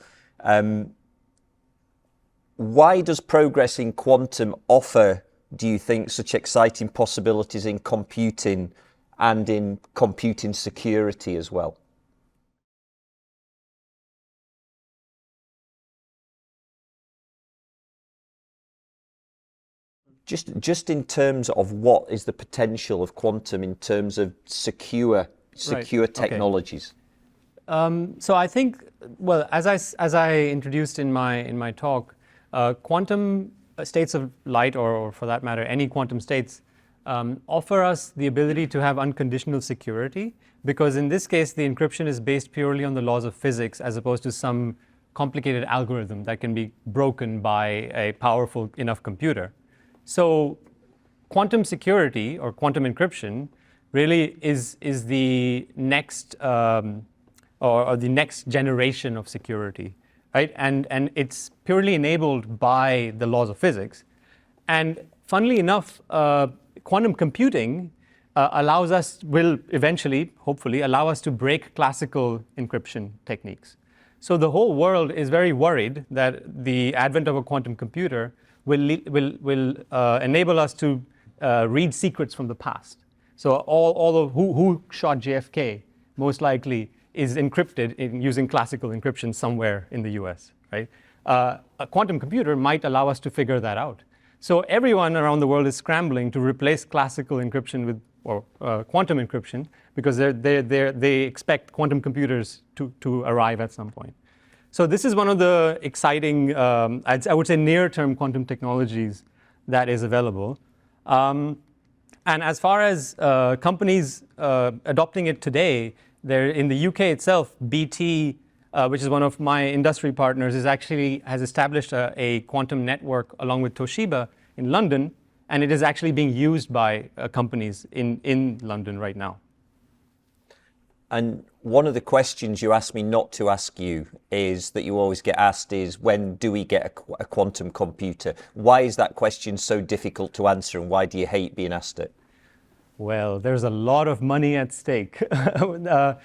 Why does progress in quantum offer, do you think, such exciting possibilities in computing and in computing security as well? Just in terms of what is the potential of quantum in terms of secure right. Technologies. Okay. So I think, well, as I introduced in my talk, quantum states of light, or for that matter, any quantum states, offer us the ability to have unconditional security, because in this case, the encryption is based purely on the laws of physics as opposed to some complicated algorithm that can be broken by a powerful enough computer. So quantum security or quantum encryption really is the next or the next generation of security, right? And it's purely enabled by the laws of physics. And funnily enough, quantum computing will eventually, hopefully, allow us to break classical encryption techniques. So the whole world is very worried that the advent of a quantum computer will enable us to read secrets from the past. So all of who shot JFK most likely is encrypted using classical encryption somewhere in the US, right? A quantum computer might allow us to figure that out. So everyone around the world is scrambling to replace classical encryption with quantum encryption, because they expect quantum computers to arrive at some point. So this is one of the exciting, I would say, near-term quantum technologies that is available. And And as far as companies adopting it today, there in the UK itself, BT, which is one of my industry partners, has established a quantum network along with Toshiba in London, and it is actually being used by companies in London right now. And one of the questions you asked me not to ask you is that you always get asked is, when do we get a quantum computer? Why is that question so difficult to answer, and why do you hate being asked it? Well, there's a lot of money at stake. Well,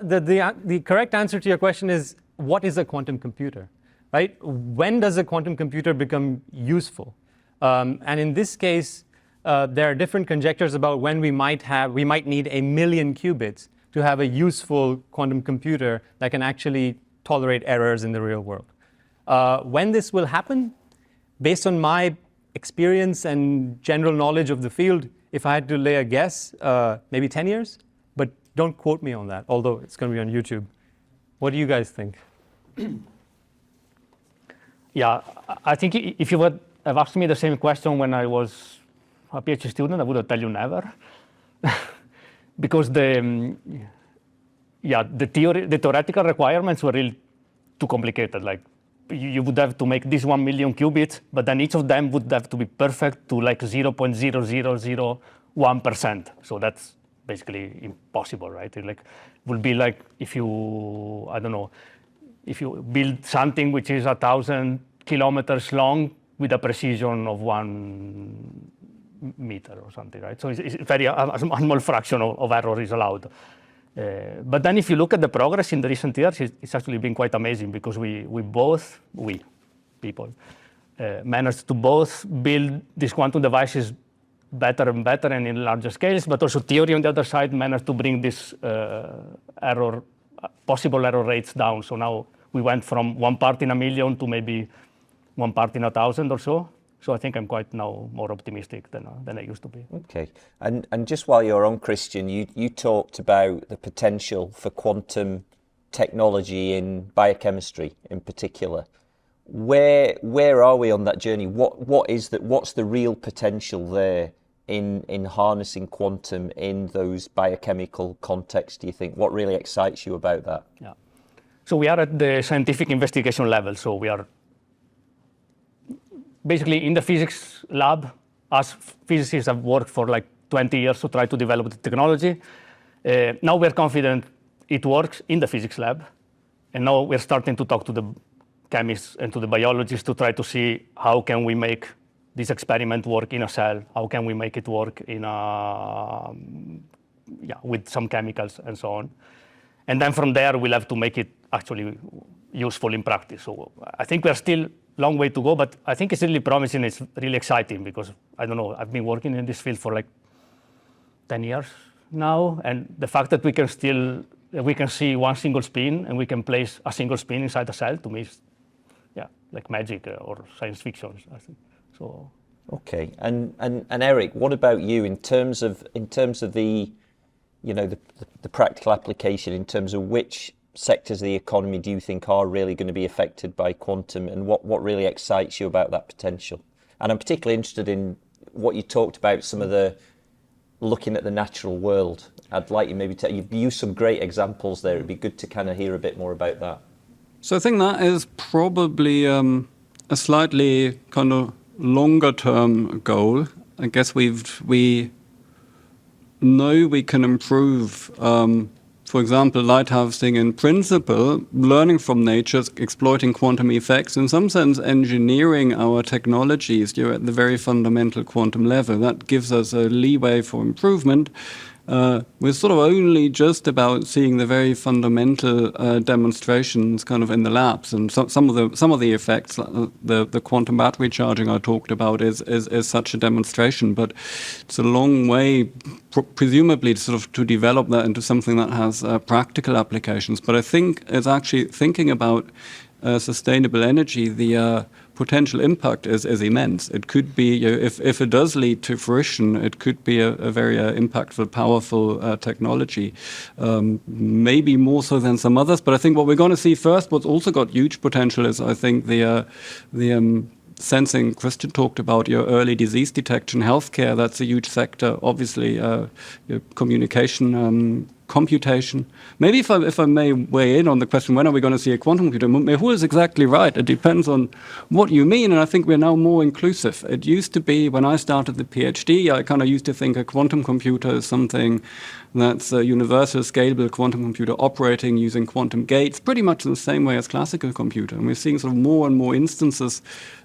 the correct answer to your question is, what is a quantum computer, right? When does a quantum computer become useful? And in this case, there are different conjectures about when we might need 1 million qubits to have a useful quantum computer that can actually tolerate errors in the real world. When this will happen, based on my experience and general knowledge of the field, if I had to lay a guess, maybe 10 years, but don't quote me on that, although it's going to be on YouTube. What do you guys think? Yeah, I think if you would have asked me the same question when I was a PhD student, I would have told you never. Because the theoretical requirements were really too complicated. Like, you would have to make this 1 million qubits, but then each of them would have to be perfect to like 0.0001%. So that's basically impossible, right? It would be like if you, I don't know, if you build something which is 1,000 kilometers long with a precision of 1 meter or something, right? So it's very, a small fraction of error is allowed. But then if you look at the progress in the recent years, it's actually been quite amazing, because we people, managed to both build these quantum devices better and better and in larger scales, but also theory on the other side managed to bring this possible error rates down. So now we went from 1 part in 1 million to maybe 1 part in 1,000 or so. So I think I'm quite now more optimistic than I used to be. Okay, and just while you're on, Cristian, you talked about the potential for quantum technology in biochemistry in particular. Where are we on that journey? What's the real potential there in harnessing quantum in those biochemical contexts, do you think? What really excites you about that? Yeah. So we are at the scientific investigation level. So we are basically in the physics lab. Us physicists have worked for like 20 years to try to develop the technology. Now we're confident it works in the physics lab. And now we're starting to talk to the chemists and to the biologists to try to see how can we make this experiment work in a cell, how can we make it work with some chemicals and so on. And then from there, we'll have to make it actually useful in practice. So I think we're still a long way to go, but I think it's really promising. It's really exciting because, I don't know, I've been working in this field for like 10 years now. And the fact that we can see one single spin and we can place a single spin inside a cell, to me is like magic or science fiction, I think. So. Okay, and Erik, what about you in terms of the the practical application, in terms of which sectors of the economy do you think are really going to be affected by quantum, and what really excites you about that potential? And I'm particularly interested in what you talked about, some of the looking at the natural world. I'd like you maybe you've used some great examples there. It'd be good to kind of hear a bit more about that. So I think that is probably a slightly kind of longer term goal. I guess we know we can improve, for example, lighthousing in principle, learning from nature, exploiting quantum effects, in some sense engineering our technologies at the very fundamental quantum level. That gives us a leeway for improvement. We're sort of only just about seeing the very fundamental demonstrations kind of in the labs, and some of the effects, the quantum battery charging I talked about is such a demonstration. But it's a long way, presumably, to develop that into something that has practical applications. But I think it's actually thinking about sustainable energy. The potential impact is immense. It could be, if it does lead to fruition, it could be a very impactful, powerful technology, maybe more so than some others. But I think what we're going to see first, what's also got huge potential, is I think the sensing. Cristian talked about your early disease detection, healthcare. That's a huge sector. Obviously, your communication, computation. Maybe if I may weigh in on the question, when are we going to see a quantum computer? Mehul is exactly right. It depends on what you mean, and I think we're now more inclusive. It used to be, when I started the PhD, I kind of used to think a quantum computer is something that's a universal scalable quantum computer operating using quantum gates, pretty much in the same way as classical computer. And we're seeing sort of more and more instances.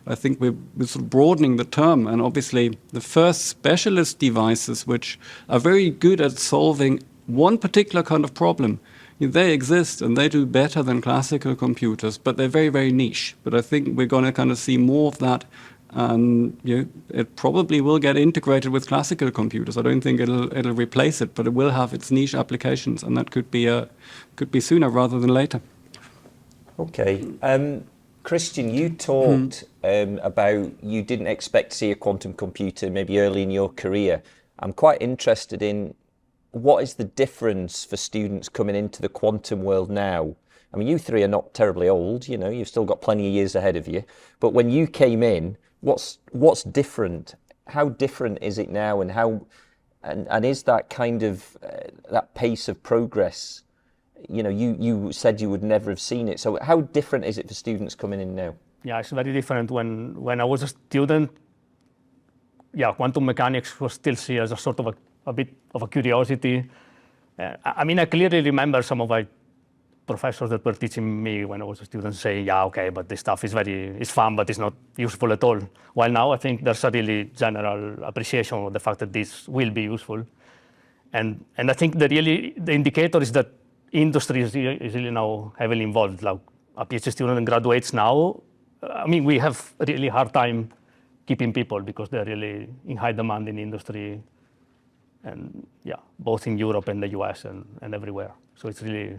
I think we're sort of broadening the term, and obviously the first specialist devices which are very good at solving one particular kind of problem, they exist and they do better than classical computers, but they're very, very niche. But I think we're going to kind of see more of that, and it probably will get integrated with classical computers. I don't think it'll replace it, but it will have its niche applications, and that could be sooner rather than later. Okay. Cristian, you talked about you didn't expect to see a quantum computer maybe early in your career. I'm quite interested in what is the difference for students coming into the quantum world now? I mean, you three are not terribly old, you've still got plenty of years ahead of you. But when you came in, what's different? How different is it now, and is that kind of that pace of progress? You said you would never have seen it. So how different is it for students coming in now? Yeah, it's very different. When I was a student, quantum mechanics was still seen as a sort of a bit of a curiosity. I mean, I clearly remember some of my professors that were teaching me when I was a student saying, okay, but this stuff is fun, but it's not useful at all. While now I think there's a really general appreciation of the fact that this will be useful. And I think the indicator is that industry is really now heavily involved. Like a PhD student graduates now, I mean, we have a really hard time keeping people because they're really in high demand in industry, and both in Europe and the US and everywhere. So it's really,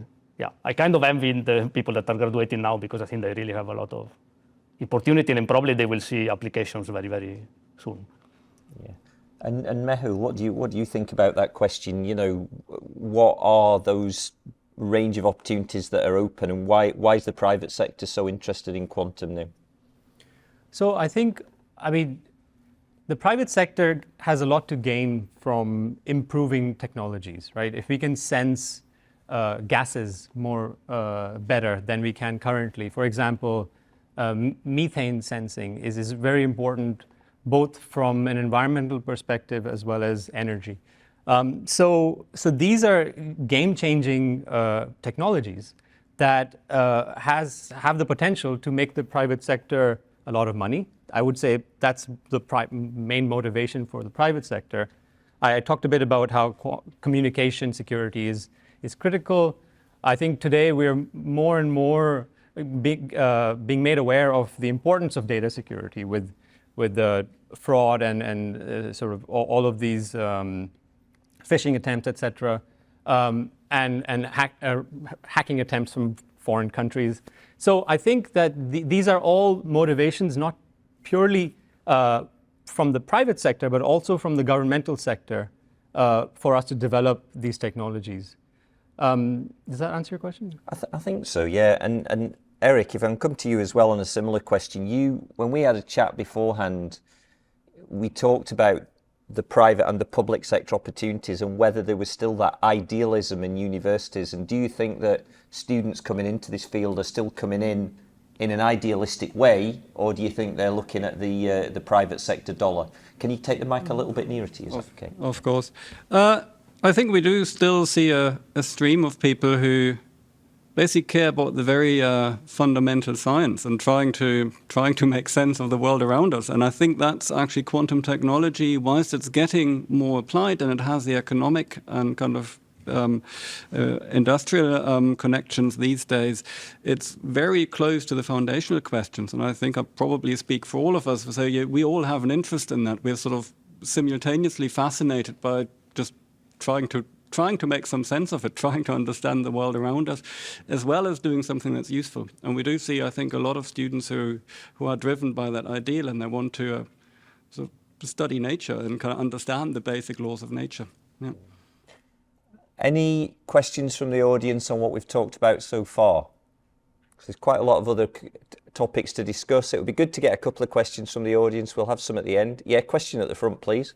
I kind of envy the people that are graduating now because I think they really have a lot of opportunity, and probably they will see applications very, very soon. Yeah. And Mehul, what do you think about that question? What are those range of opportunities that are open, and why is the private sector so interested in quantum now? So the private sector has a lot to gain from improving technologies, right? If we can sense gases more better than we can currently, for example, methane sensing is very important, both from an environmental perspective as well as energy. So these are game-changing technologies that have the potential to make the private sector a lot of money. I would say that's the main motivation for the private sector. I talked a bit about how communication security is critical. I think today we're more and more being made aware of the importance of data security with the fraud and sort of all of these phishing attempts, etc., and hacking attempts from foreign countries. So I think that these are all motivations not purely from the private sector, but also from the governmental sector for us to develop these technologies. Does that answer your question? I think so, yeah. And Erik, if I can come to you as well on a similar question, when we had a chat beforehand, we talked about the private and the public sector opportunities and whether there was still that idealism in universities. And do you think that students coming into this field are still coming in an idealistic way, or do you think they're looking at the private sector dollar? Can you take the mic a little bit nearer to you? Okay. Of course. I think we do still see a stream of people who basically care about the very fundamental science and trying to make sense of the world around us. And I think that's actually quantum technology, whilst it's getting more applied and it has the economic and kind of industrial connections these days, it's very close to the foundational questions. And I think I probably speak for all of us to say we all have an interest in that. We're sort of simultaneously fascinated by just trying to make some sense of it, trying to understand the world around us, as well as doing something that's useful. And we do see, I think, a lot of students who are driven by that ideal, and they want to sort of study nature and kind of understand the basic laws of nature. Yeah. Any questions from the audience on what we've talked about so far? There's quite a lot of other topics to discuss. It would be good to get a couple of questions from the audience. We'll have some at the end. Yeah, question at the front, please.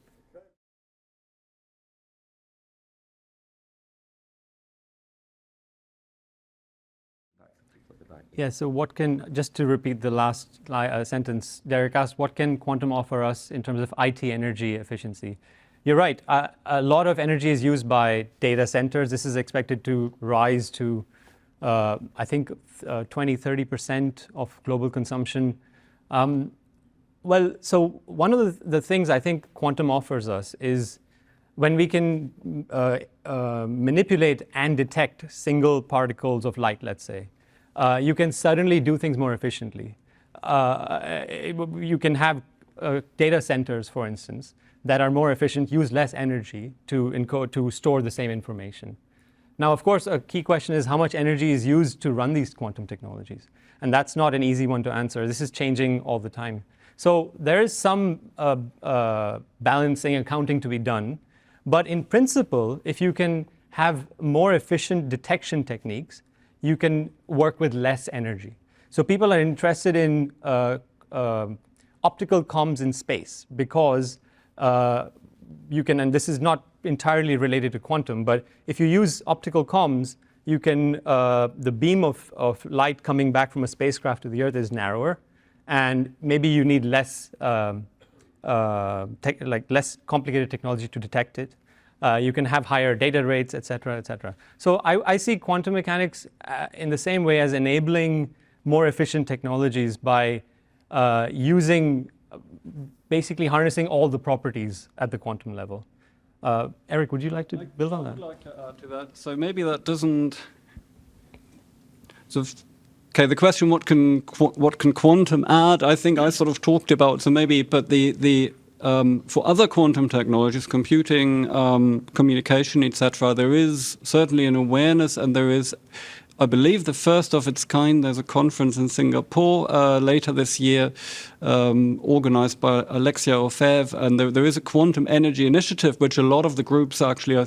Yeah, so just to repeat the last sentence, Derek asked, what can quantum offer us in terms of IT energy efficiency? You're right, a lot of energy is used by data centers. This is expected to rise to, I think, 20-30% of global consumption. Well, so one of the things I think quantum offers us is when we can manipulate and detect single particles of light, let's say, you can suddenly do things more efficiently. You can have data centers, for instance, that are more efficient, use less energy to store the same information. Now, of course, a key question is how much energy is used to run these quantum technologies? And that's not an easy one to answer. This is changing all the time. So there is some balancing, accounting to be done. But in principle, if you can have more efficient detection techniques, you can work with less energy. So people are interested in optical comms in space because you can, and this is not entirely related to quantum, but if you use optical comms, you can, the beam of light coming back from a spacecraft to the Earth is narrower, and maybe you need less, less complicated technology to detect it. You can have higher data rates, et cetera, et cetera. So I see quantum mechanics in the same way as enabling more efficient technologies by basically harnessing all the properties at the quantum level. Erik, would you like to build on that? I would like to add to that. So maybe that doesn't. Okay, the question, what can quantum add? I think I sort of talked about. So maybe, but for other quantum technologies, computing, communication, etc., there is certainly an awareness, and there is, I believe, the first of its kind. There's a conference in Singapore later this year, organized by Alexia Orfev, and there is a quantum energy initiative, which a lot of the groups actually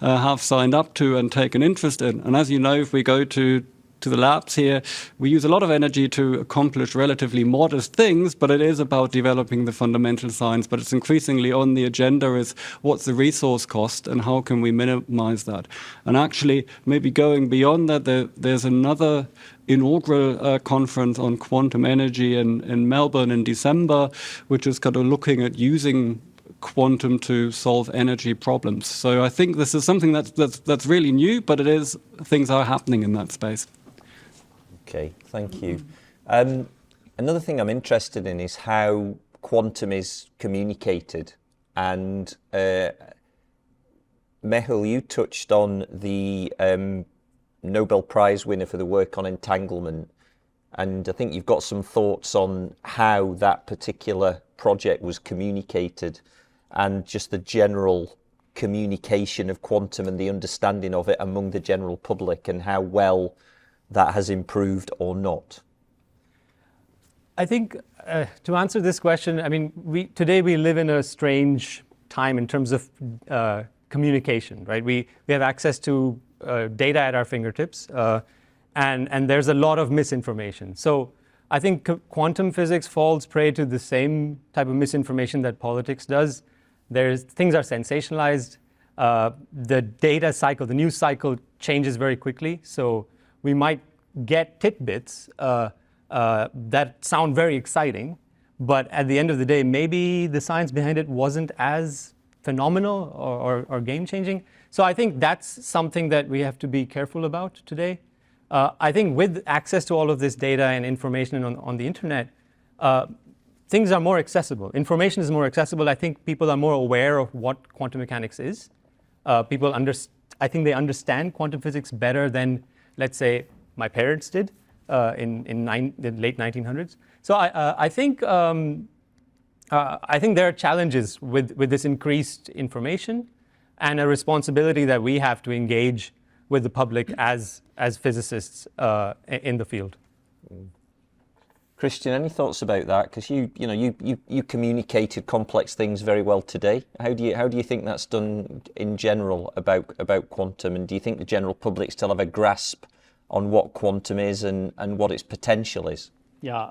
have signed up to and taken interest in. And as you know, if we go to the labs here, we use a lot of energy to accomplish relatively modest things, but it is about developing the fundamental science. But it's increasingly on the agenda is what's the resource cost and how can we minimize that? And actually, maybe going beyond that, there's another inaugural conference on quantum energy in Melbourne in December, which is kind of looking at using quantum to solve energy problems. So I think this is something that's really new, but things are happening in that space. Okay, thank you. Another thing I'm interested in is how quantum is communicated. And Mehul, you touched on the Nobel Prize winner for the work on entanglement. And I think you've got some thoughts on how that particular project was communicated and just the general communication of quantum and the understanding of it among the general public and how well that has improved or not. I think to answer this question, I mean, today we live in a strange time in terms of communication, right? We have access to data at our fingertips, and there's a lot of misinformation. So I think quantum physics falls prey to the same type of misinformation that politics does. Things are sensationalized. The data cycle, the news cycle changes very quickly. So we might get tidbits that sound very exciting, but at the end of the day, maybe the science behind it wasn't as phenomenal or game-changing. So I think that's something that we have to be careful about today. I think with access to all of this data and information on the internet, things are more accessible. Information is more accessible. I think people are more aware of what quantum mechanics is. I think they understand quantum physics better than, let's say, my parents did in the late 1900s. So I think there are challenges with this increased information and a responsibility that we have to engage with the public as physicists in the field. Cristian, any thoughts about that? Because you communicated complex things very well today. How do you think that's done in general about quantum? And do you think the general public still have a grasp on what quantum is and what its potential is? Yeah,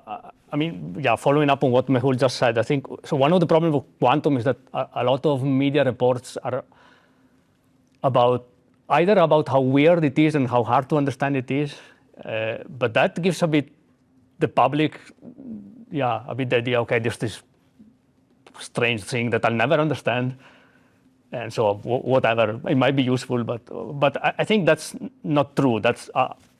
I mean, yeah, following up on what Mehul just said, I think, so one of the problems with quantum is that a lot of media reports are either about how weird it is and how hard to understand it is, but that gives a bit the public, a bit the idea, okay, there's this strange thing that I'll never understand, and so whatever, it might be useful, but I think that's not true. That's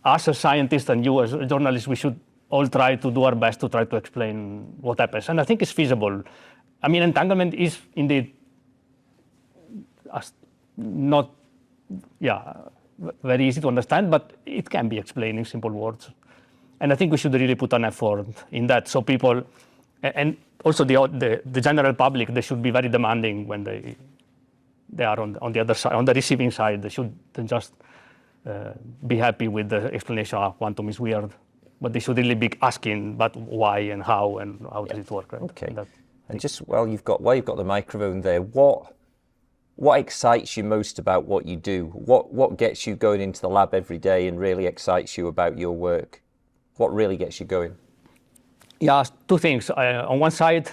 us as scientists and you as journalists, we should all try to do our best to try to explain what happens, and I think it's feasible. I mean, entanglement is indeed not very easy to understand, but it can be explained in simple words. And I think we should really put an effort in that. So people, and also the general public, they should be very demanding when they are on the other side, on the receiving side. They shouldn't just be happy with the explanation, quantum is weird, but they should really be asking, but why and how does it work? Right? Okay. And just while you've got the microphone there, what excites you most about what you do? What gets you going into the lab every day and really excites you about your work? What really gets you going? Yeah, two things. On one side,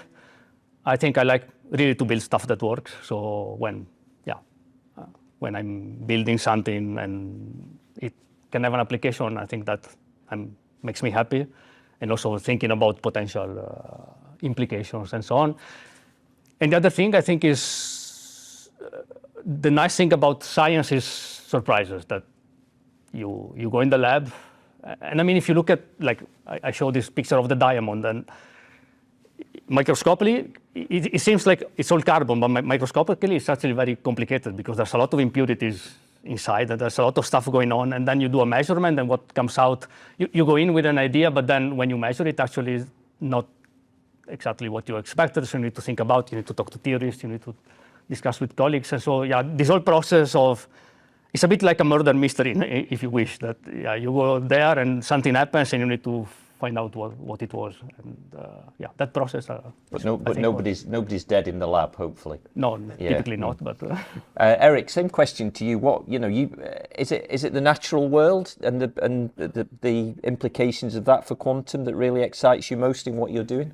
I think I like really to build stuff that works. So when I'm building something and it can have an application, I think that makes me happy. And also thinking about potential implications and so on. And the other thing I think is the nice thing about science is surprises, that you go in the lab. And I mean, if you look at, like, I showed this picture of the diamond, and microscopically, it seems like it's all carbon, but microscopically, it's actually very complicated because there's a lot of impurities inside, and there's a lot of stuff going on, and then you do a measurement, and what comes out, you go in with an idea, but then when you measure it, actually is not exactly what you expected, so you need to think about, you need to talk to theorists, you need to discuss with colleagues, and so, this whole process of, it's a bit like a murder mystery, if you wish, that you go there and something happens and you need to find out what it was. And that process. But nobody's dead in the lab, hopefully. No, typically not. But Erik, same question to you. Is it the natural world and the implications of that for quantum that really excites you most in what you're doing?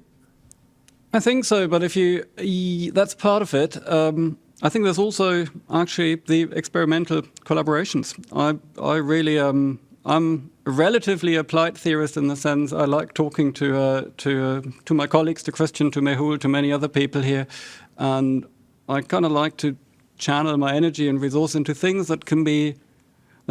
I think so, but that's part of it. I think there's also actually the experimental collaborations. I really I'm a relatively applied theorist in the sense I like talking to my colleagues, to Cristian, to Mehul, to many other people here, and I kind of like to channel my energy and resource into things that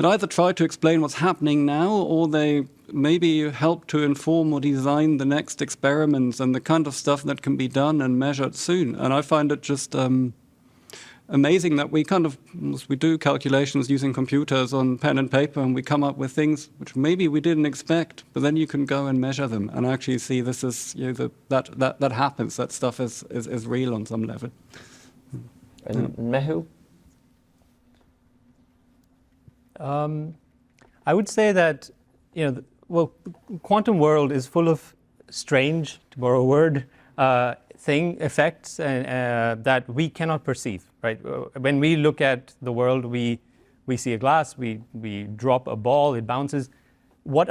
either try to explain what's happening now, or they maybe help to inform or design the next experiments and the kind of stuff that can be done and measured soon. And I find it just amazing that we do calculations using computers on pen and paper, and we come up with things which maybe we didn't expect, but then you can go and measure them and actually see this is that happens. That stuff is real on some level. And Mehul? I would say that quantum world is full of strange, to borrow a word, effects that we cannot perceive. Right? When we look at the world, we see a glass, we drop a ball, it bounces. What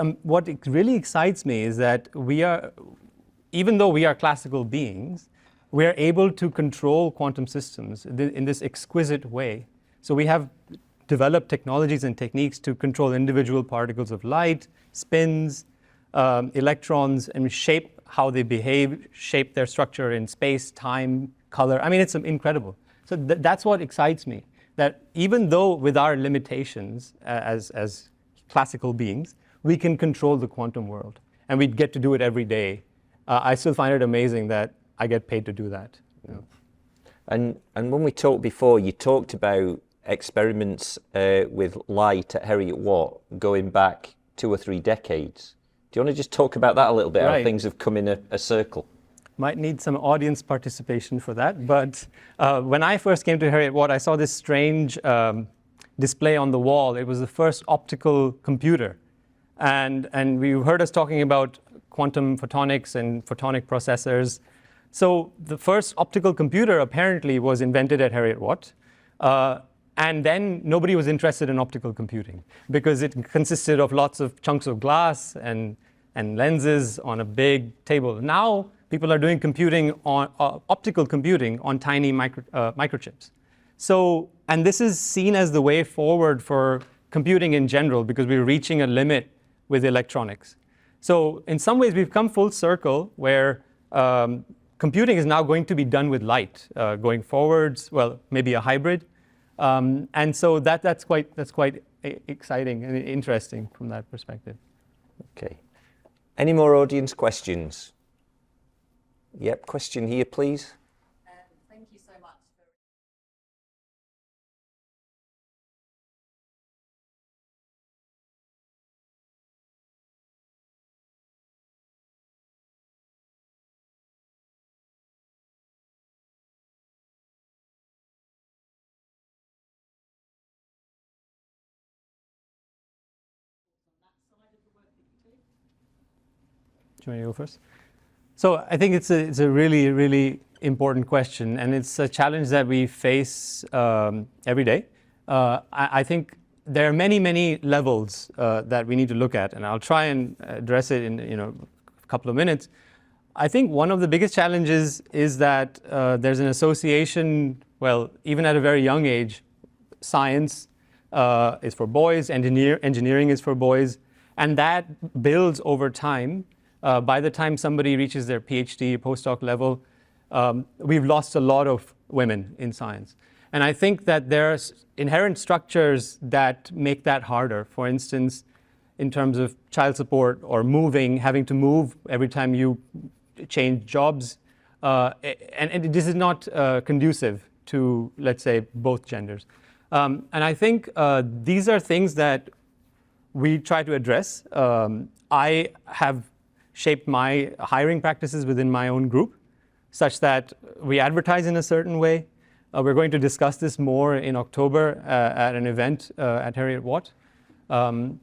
really excites me is that even though we are classical beings, we are able to control quantum systems in this exquisite way. So we have developed technologies and techniques to control individual particles of light, spins, electrons, and shape how they behave, shape their structure in space, time, color. I mean, it's incredible. So that's what excites me, that even though with our limitations as classical beings, we can control the quantum world, and we get to do it every day. I still find it amazing that I get paid to do that. And when we talked before, you talked about experiments with light at Heriot-Watt going back 2 or 3 decades. Do you want to just talk about that a little bit, Right. how things have come in a circle? Might need some audience participation for that, but when I first came to Heriot-Watt, I saw this strange display on the wall. It was the first optical computer, and you heard us talking about quantum photonics and photonic processors. So the first optical computer apparently was invented at Heriot-Watt, and then nobody was interested in optical computing because it consisted of lots of chunks of glass and and lenses on a big table. Now people are doing computing on optical computing on tiny microchips. So, and this is seen as the way forward for computing in general because we're reaching a limit with electronics. So in some ways we've come full circle where computing is now going to be done with light going forwards, well, maybe a hybrid. And so that's quite exciting and interesting from that perspective. Okay. Any more audience questions? Yep, question here, please. Thank you so much. Do you want to go first? So I think it's a really, really important question, and it's a challenge that we face every day. I think there are many, many levels that we need to look at, and I'll try and address it in a couple of minutes. I think one of the biggest challenges is that there's an association, well, even at a very young age, science is for boys, engineering is for boys, and that builds over time. By the time somebody reaches their PhD, postdoc level, we've lost a lot of women in science. And I think that there's inherent structures that make that harder. For instance, in terms of child support or moving, having to move every time you change jobs. And this is not conducive to, let's say, both genders. And I think these are things that we try to address. I have shaped my hiring practices within my own group such that we advertise in a certain way. We're going to discuss this more in October at an event at Heriot-Watt. And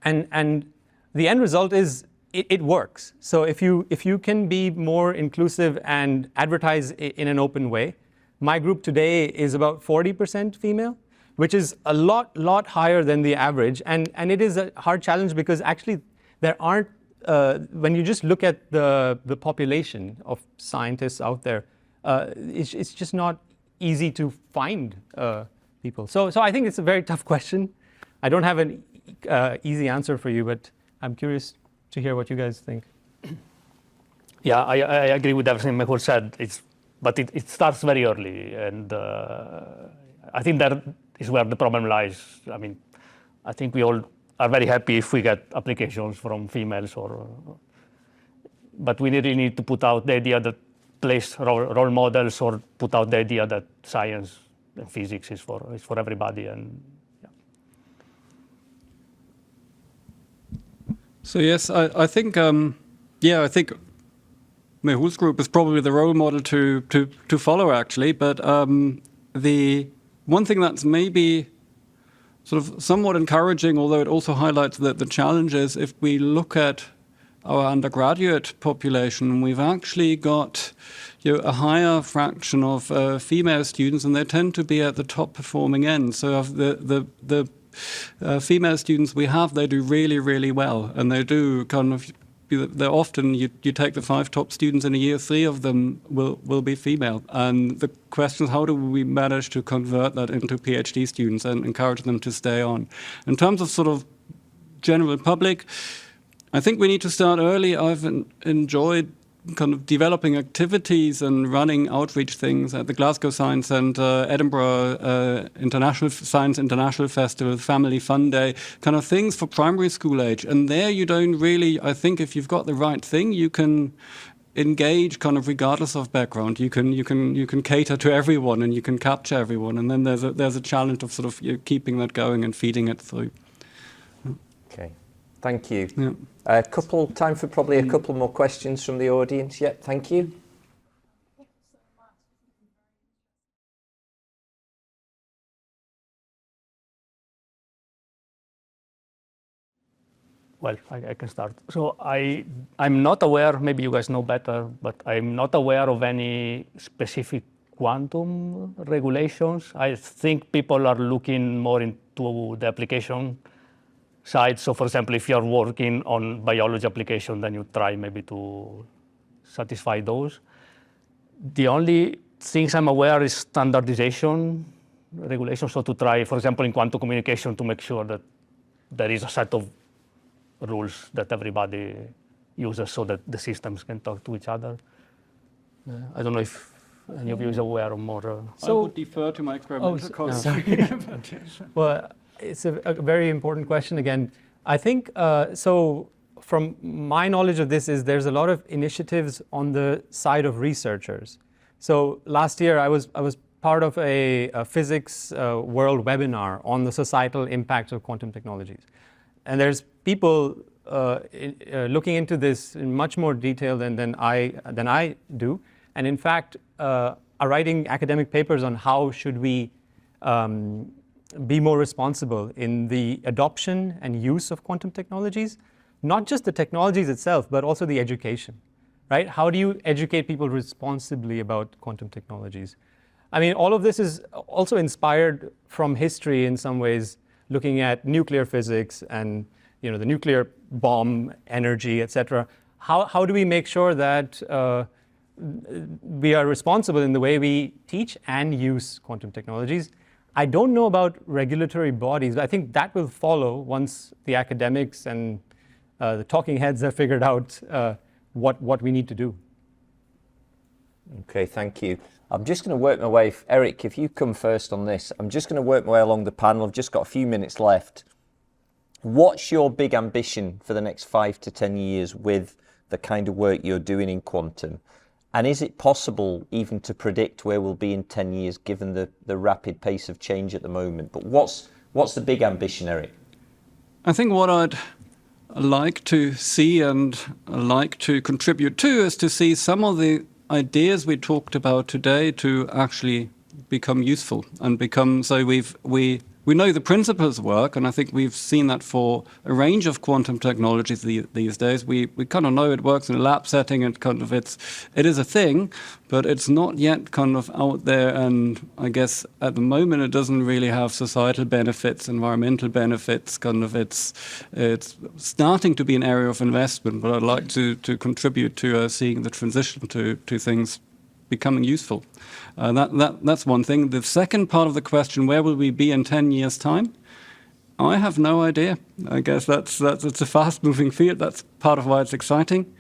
the end result is it works. So if you can be more inclusive and advertise in an open way, my group today is about 40% female, which is a lot higher than the average. And it is a hard challenge because actually there aren't, when you just look at the population of scientists out there, it's just not easy to find people. So I think it's a very tough question. I don't have an easy answer for you, but I'm curious to hear what you guys think. Yeah, I agree with everything Mehul said. But it starts very early, and I think that is where the problem lies. I mean, I think we all are very happy if we get applications from females, but we really need to put out the idea that place role models or put out the idea that science and physics is for everybody. And yeah. So yes, I think I think Mehul's group is probably the role model to follow actually. But the one thing that's maybe sort of somewhat encouraging, although it also highlights the challenges, if we look at our undergraduate population, we've actually got a higher fraction of female students, and they tend to be at the top performing end. So of the female students we have, they do really, really well, and they do kind of. They're often, you take the 5 top students in a year, 3 of them will be female. And the question is, how do we manage to convert that into PhD students and encourage them to stay on? In terms of sort of general public, I think we need to start early. I've enjoyed kind of developing activities and running outreach things at the Glasgow Science and Edinburgh Science International Festival, Family Fun Day, kind of things for primary school age. And there you don't really, I think if you've got the right thing, you can engage kind of regardless of background. You can cater to everyone and you can capture everyone. And then there's a challenge of sort of keeping that going and feeding it through. Okay, thank you. Yeah. Time for probably a couple more questions from the audience. Yeah, thank you. Well, I can start. So I'm not aware, maybe you guys know better, but I'm not aware of any specific quantum regulations. I think people are looking more into the application side. So for example, if you're working on biology application, then you try maybe to satisfy those. The only things I'm aware is standardization regulation. So to try, for example, in quantum communication, to make sure that there is a set of rules that everybody uses so that the systems can talk to each other. I don't know if any of you is aware of more. I would defer to my experimental colleagues. Well, it's a very important question again. I think, so from my knowledge of this is there's a lot of initiatives on the side of researchers. So last year I was part of a physics world webinar on the societal impacts of quantum technologies. And there's people looking into this in much more detail than I do. And in fact, are writing academic papers on how should we be more responsible in the adoption and use of quantum technologies, not just the technologies itself, but also the education, right? How do you educate people responsibly about quantum technologies? I mean, all of this is also inspired from history in some ways, looking at nuclear physics and the nuclear bomb energy, et cetera. How do we make sure that we are responsible in the way we teach and use quantum technologies? I don't know about regulatory bodies, but I think that will follow once the academics and the talking heads have figured out what we need to do. Okay, thank you. I'm just going to work my way, Erik, if you come first on this, I'm just going to work my way along the panel. I've just got a few minutes left. What's your big ambition for the next 5 to 10 years with the kind of work you're doing in quantum? And is it possible even to predict where we'll be in 10 years given the rapid pace of change at the moment? But what's the big ambition, Erik? I think what I'd like to see and like to contribute to is to see some of the ideas we talked about today to actually become useful and become, so we know the principles work, and I think we've seen that for a range of quantum technologies these days. We kind of know it works in a lab setting, and kind of it is a thing, but it's not yet kind of out there, and I guess at the moment it doesn't really have societal benefits, environmental benefits, kind of it's starting to be an area of investment, but I'd like to contribute to seeing the transition to things becoming useful. That's one thing. The second part of the question, where will we be in 10 years' time? I have no idea. I guess it's a fast-moving field. That's part of why it's exciting.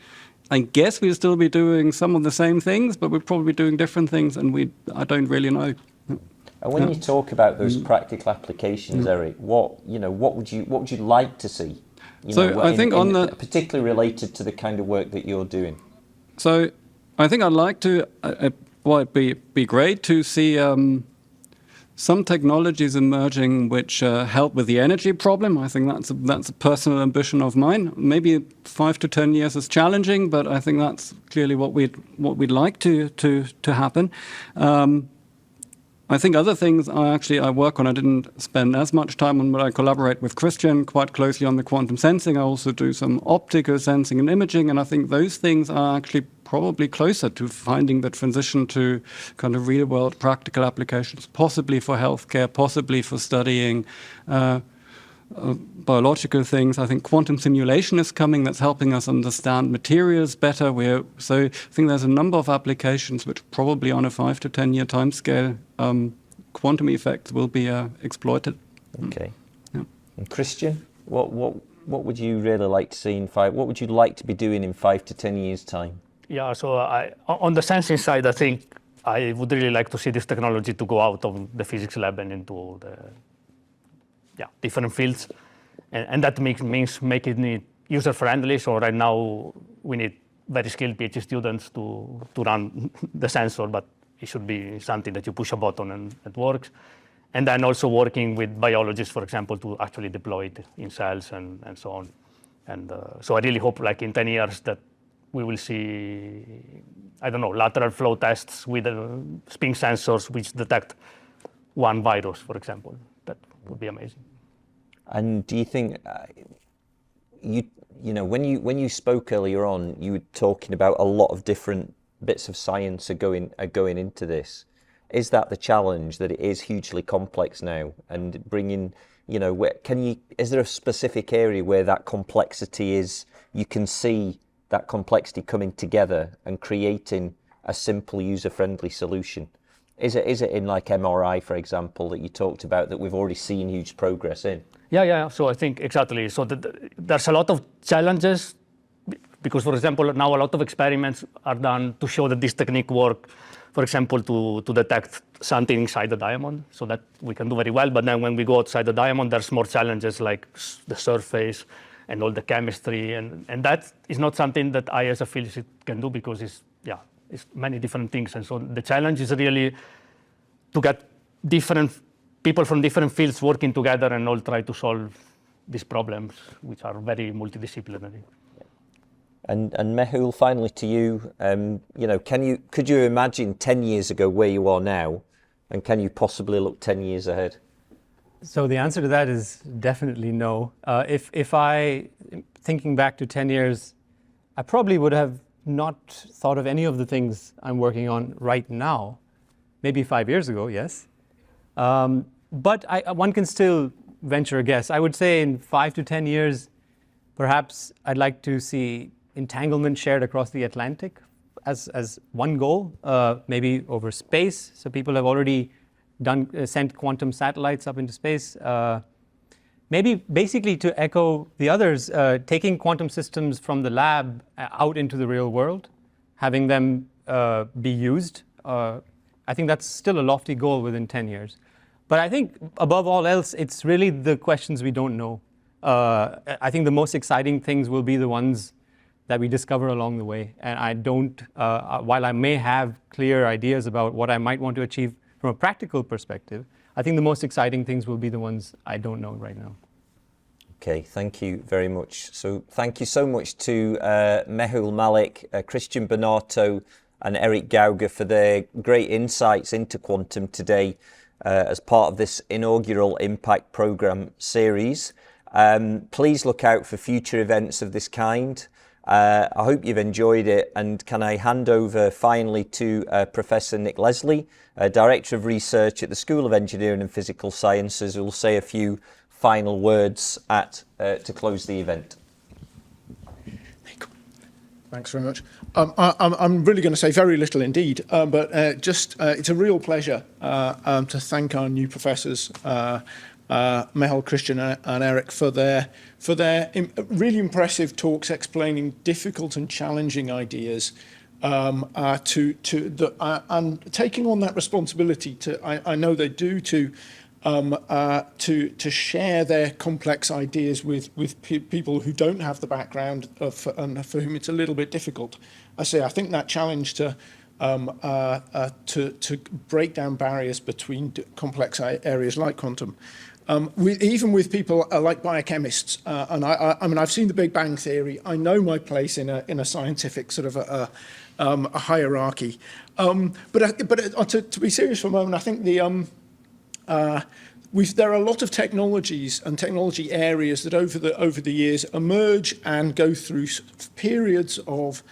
I guess we'll still be doing some of the same things, but we'll probably be doing different things, and I don't really know. And when you talk about those practical applications, Erik, what would you like to see? I think particularly related to the kind of work that you're doing. So I think I'd like to. It'd be great to see some technologies emerging which help with the energy problem. I think that's a personal ambition of mine. Maybe 5 to 10 years is challenging, but I think that's clearly what we'd like to happen. I think other things I work on, I didn't spend as much time on, but I collaborate with Cristian quite closely on the quantum sensing. I also do some optical sensing and imaging, and I think those things are actually probably closer to finding the transition to kind of real-world practical applications, possibly for healthcare, possibly for studying biological things. I think quantum simulation is coming that's helping us understand materials better. So I think there's a number of applications which probably on a 5 to 10 year timescale, quantum effects will be exploited. Okay. Yeah. And Cristian, what would you really like to see in 5? What would you like to be doing in 5 to 10 years' time? Yeah, so on the sensing side, I think I would really like to see this technology to go out of the physics lab and into the different fields. And that means making it user-friendly. So right now, we need very skilled PhD students to run the sensor, but it should be something that you push a button and it works. And then also working with biologists, for example, to actually deploy it in cells and so on. And so I really hope like in 10 years that we will see, I don't know, lateral flow tests with spin sensors which detect one virus, for example. That would be amazing. And do you think, when you spoke earlier on, you were talking about a lot of different bits of science are going into this. Is that the challenge, that it is hugely complex now, and bringing, you know, is there a specific area where that complexity is, you can see that complexity coming together and creating a simple user-friendly solution? Is it in like MRI, for example, that you talked about, that we've already seen huge progress in? Yeah. So I think exactly. So there's a lot of challenges because, for example, now a lot of experiments are done to show that this technique works, for example, to detect something inside the diamond, so that we can do very well. But then when we go outside the diamond, there's more challenges like the surface and all the chemistry. And that is not something that I as a physicist can do because it's many different things. And so the challenge is really to get different people from different fields working together and all try to solve these problems, which are very multidisciplinary. And Mehul, finally to you, you know, could you imagine 10 years ago where you are now, and can you possibly look 10 years ahead? So the answer to that is definitely no. Thinking back to 10 years, I probably would have not thought of any of the things I'm working on right now. Maybe 5 years ago, yes. But one can still venture a guess. I would say in 5 to 10 years, perhaps I'd like to see entanglement shared across the Atlantic as one goal, maybe over space. So people have already sent quantum satellites up into space. Maybe basically to echo the others, taking quantum systems from the lab out into the real world, having them be used. I think that's still a lofty goal within 10 years. But I think above all else, it's really the questions we don't know. I think the most exciting things will be the ones that we discover along the way. And I don't, while I may have clear ideas about what I might want to achieve from a practical perspective, I think the most exciting things will be the ones I don't know right now. Okay, thank you very much. So thank you so much to Mehul, Malik, Cristian Bonato and Erik Gauger for their great insights into quantum today as part of this inaugural Impact Programme series. Please look out for future events of this kind. I hope you've enjoyed it, and can I hand over finally to Professor Nick Leslie, Director of Research at the School of Engineering and Physical Sciences, who will say a few final words to close the event. Thanks very much. I'm really going to say very little indeed, but it's a real pleasure to thank our new professors, Mehul, Cristian and Erik, for their really impressive talks explaining difficult and challenging ideas, and taking on that responsibility I know they do to share their complex ideas with people who don't have the background and for whom it's a little bit difficult. I think that challenge to break down barriers between complex areas like quantum, even with people like biochemists, and I mean, I've seen the Big Bang Theory. I know my place in a scientific sort of a hierarchy. But to be serious for a moment, I think there are a lot of technologies and technology areas that over the years emerge and go through periods of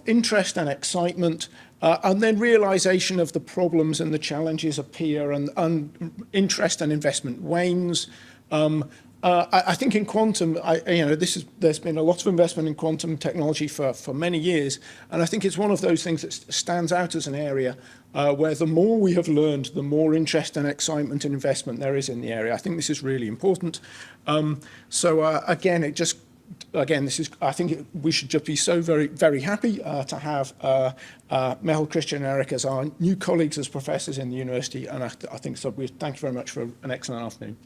interest and excitement, and then realization of the problems and the challenges appear, and interest and investment wanes. I think in quantum, there's been a lot of investment in quantum technology for many years, and I think it's one of those things that stands out as an area where the more we have learned, the more interest and excitement and investment there is in the area. I think this is really important. I think we should just be so very, very happy to have Mehul, Cristian and Erik as our new colleagues as professors in the university, and I think so. Thank you very much for an excellent afternoon.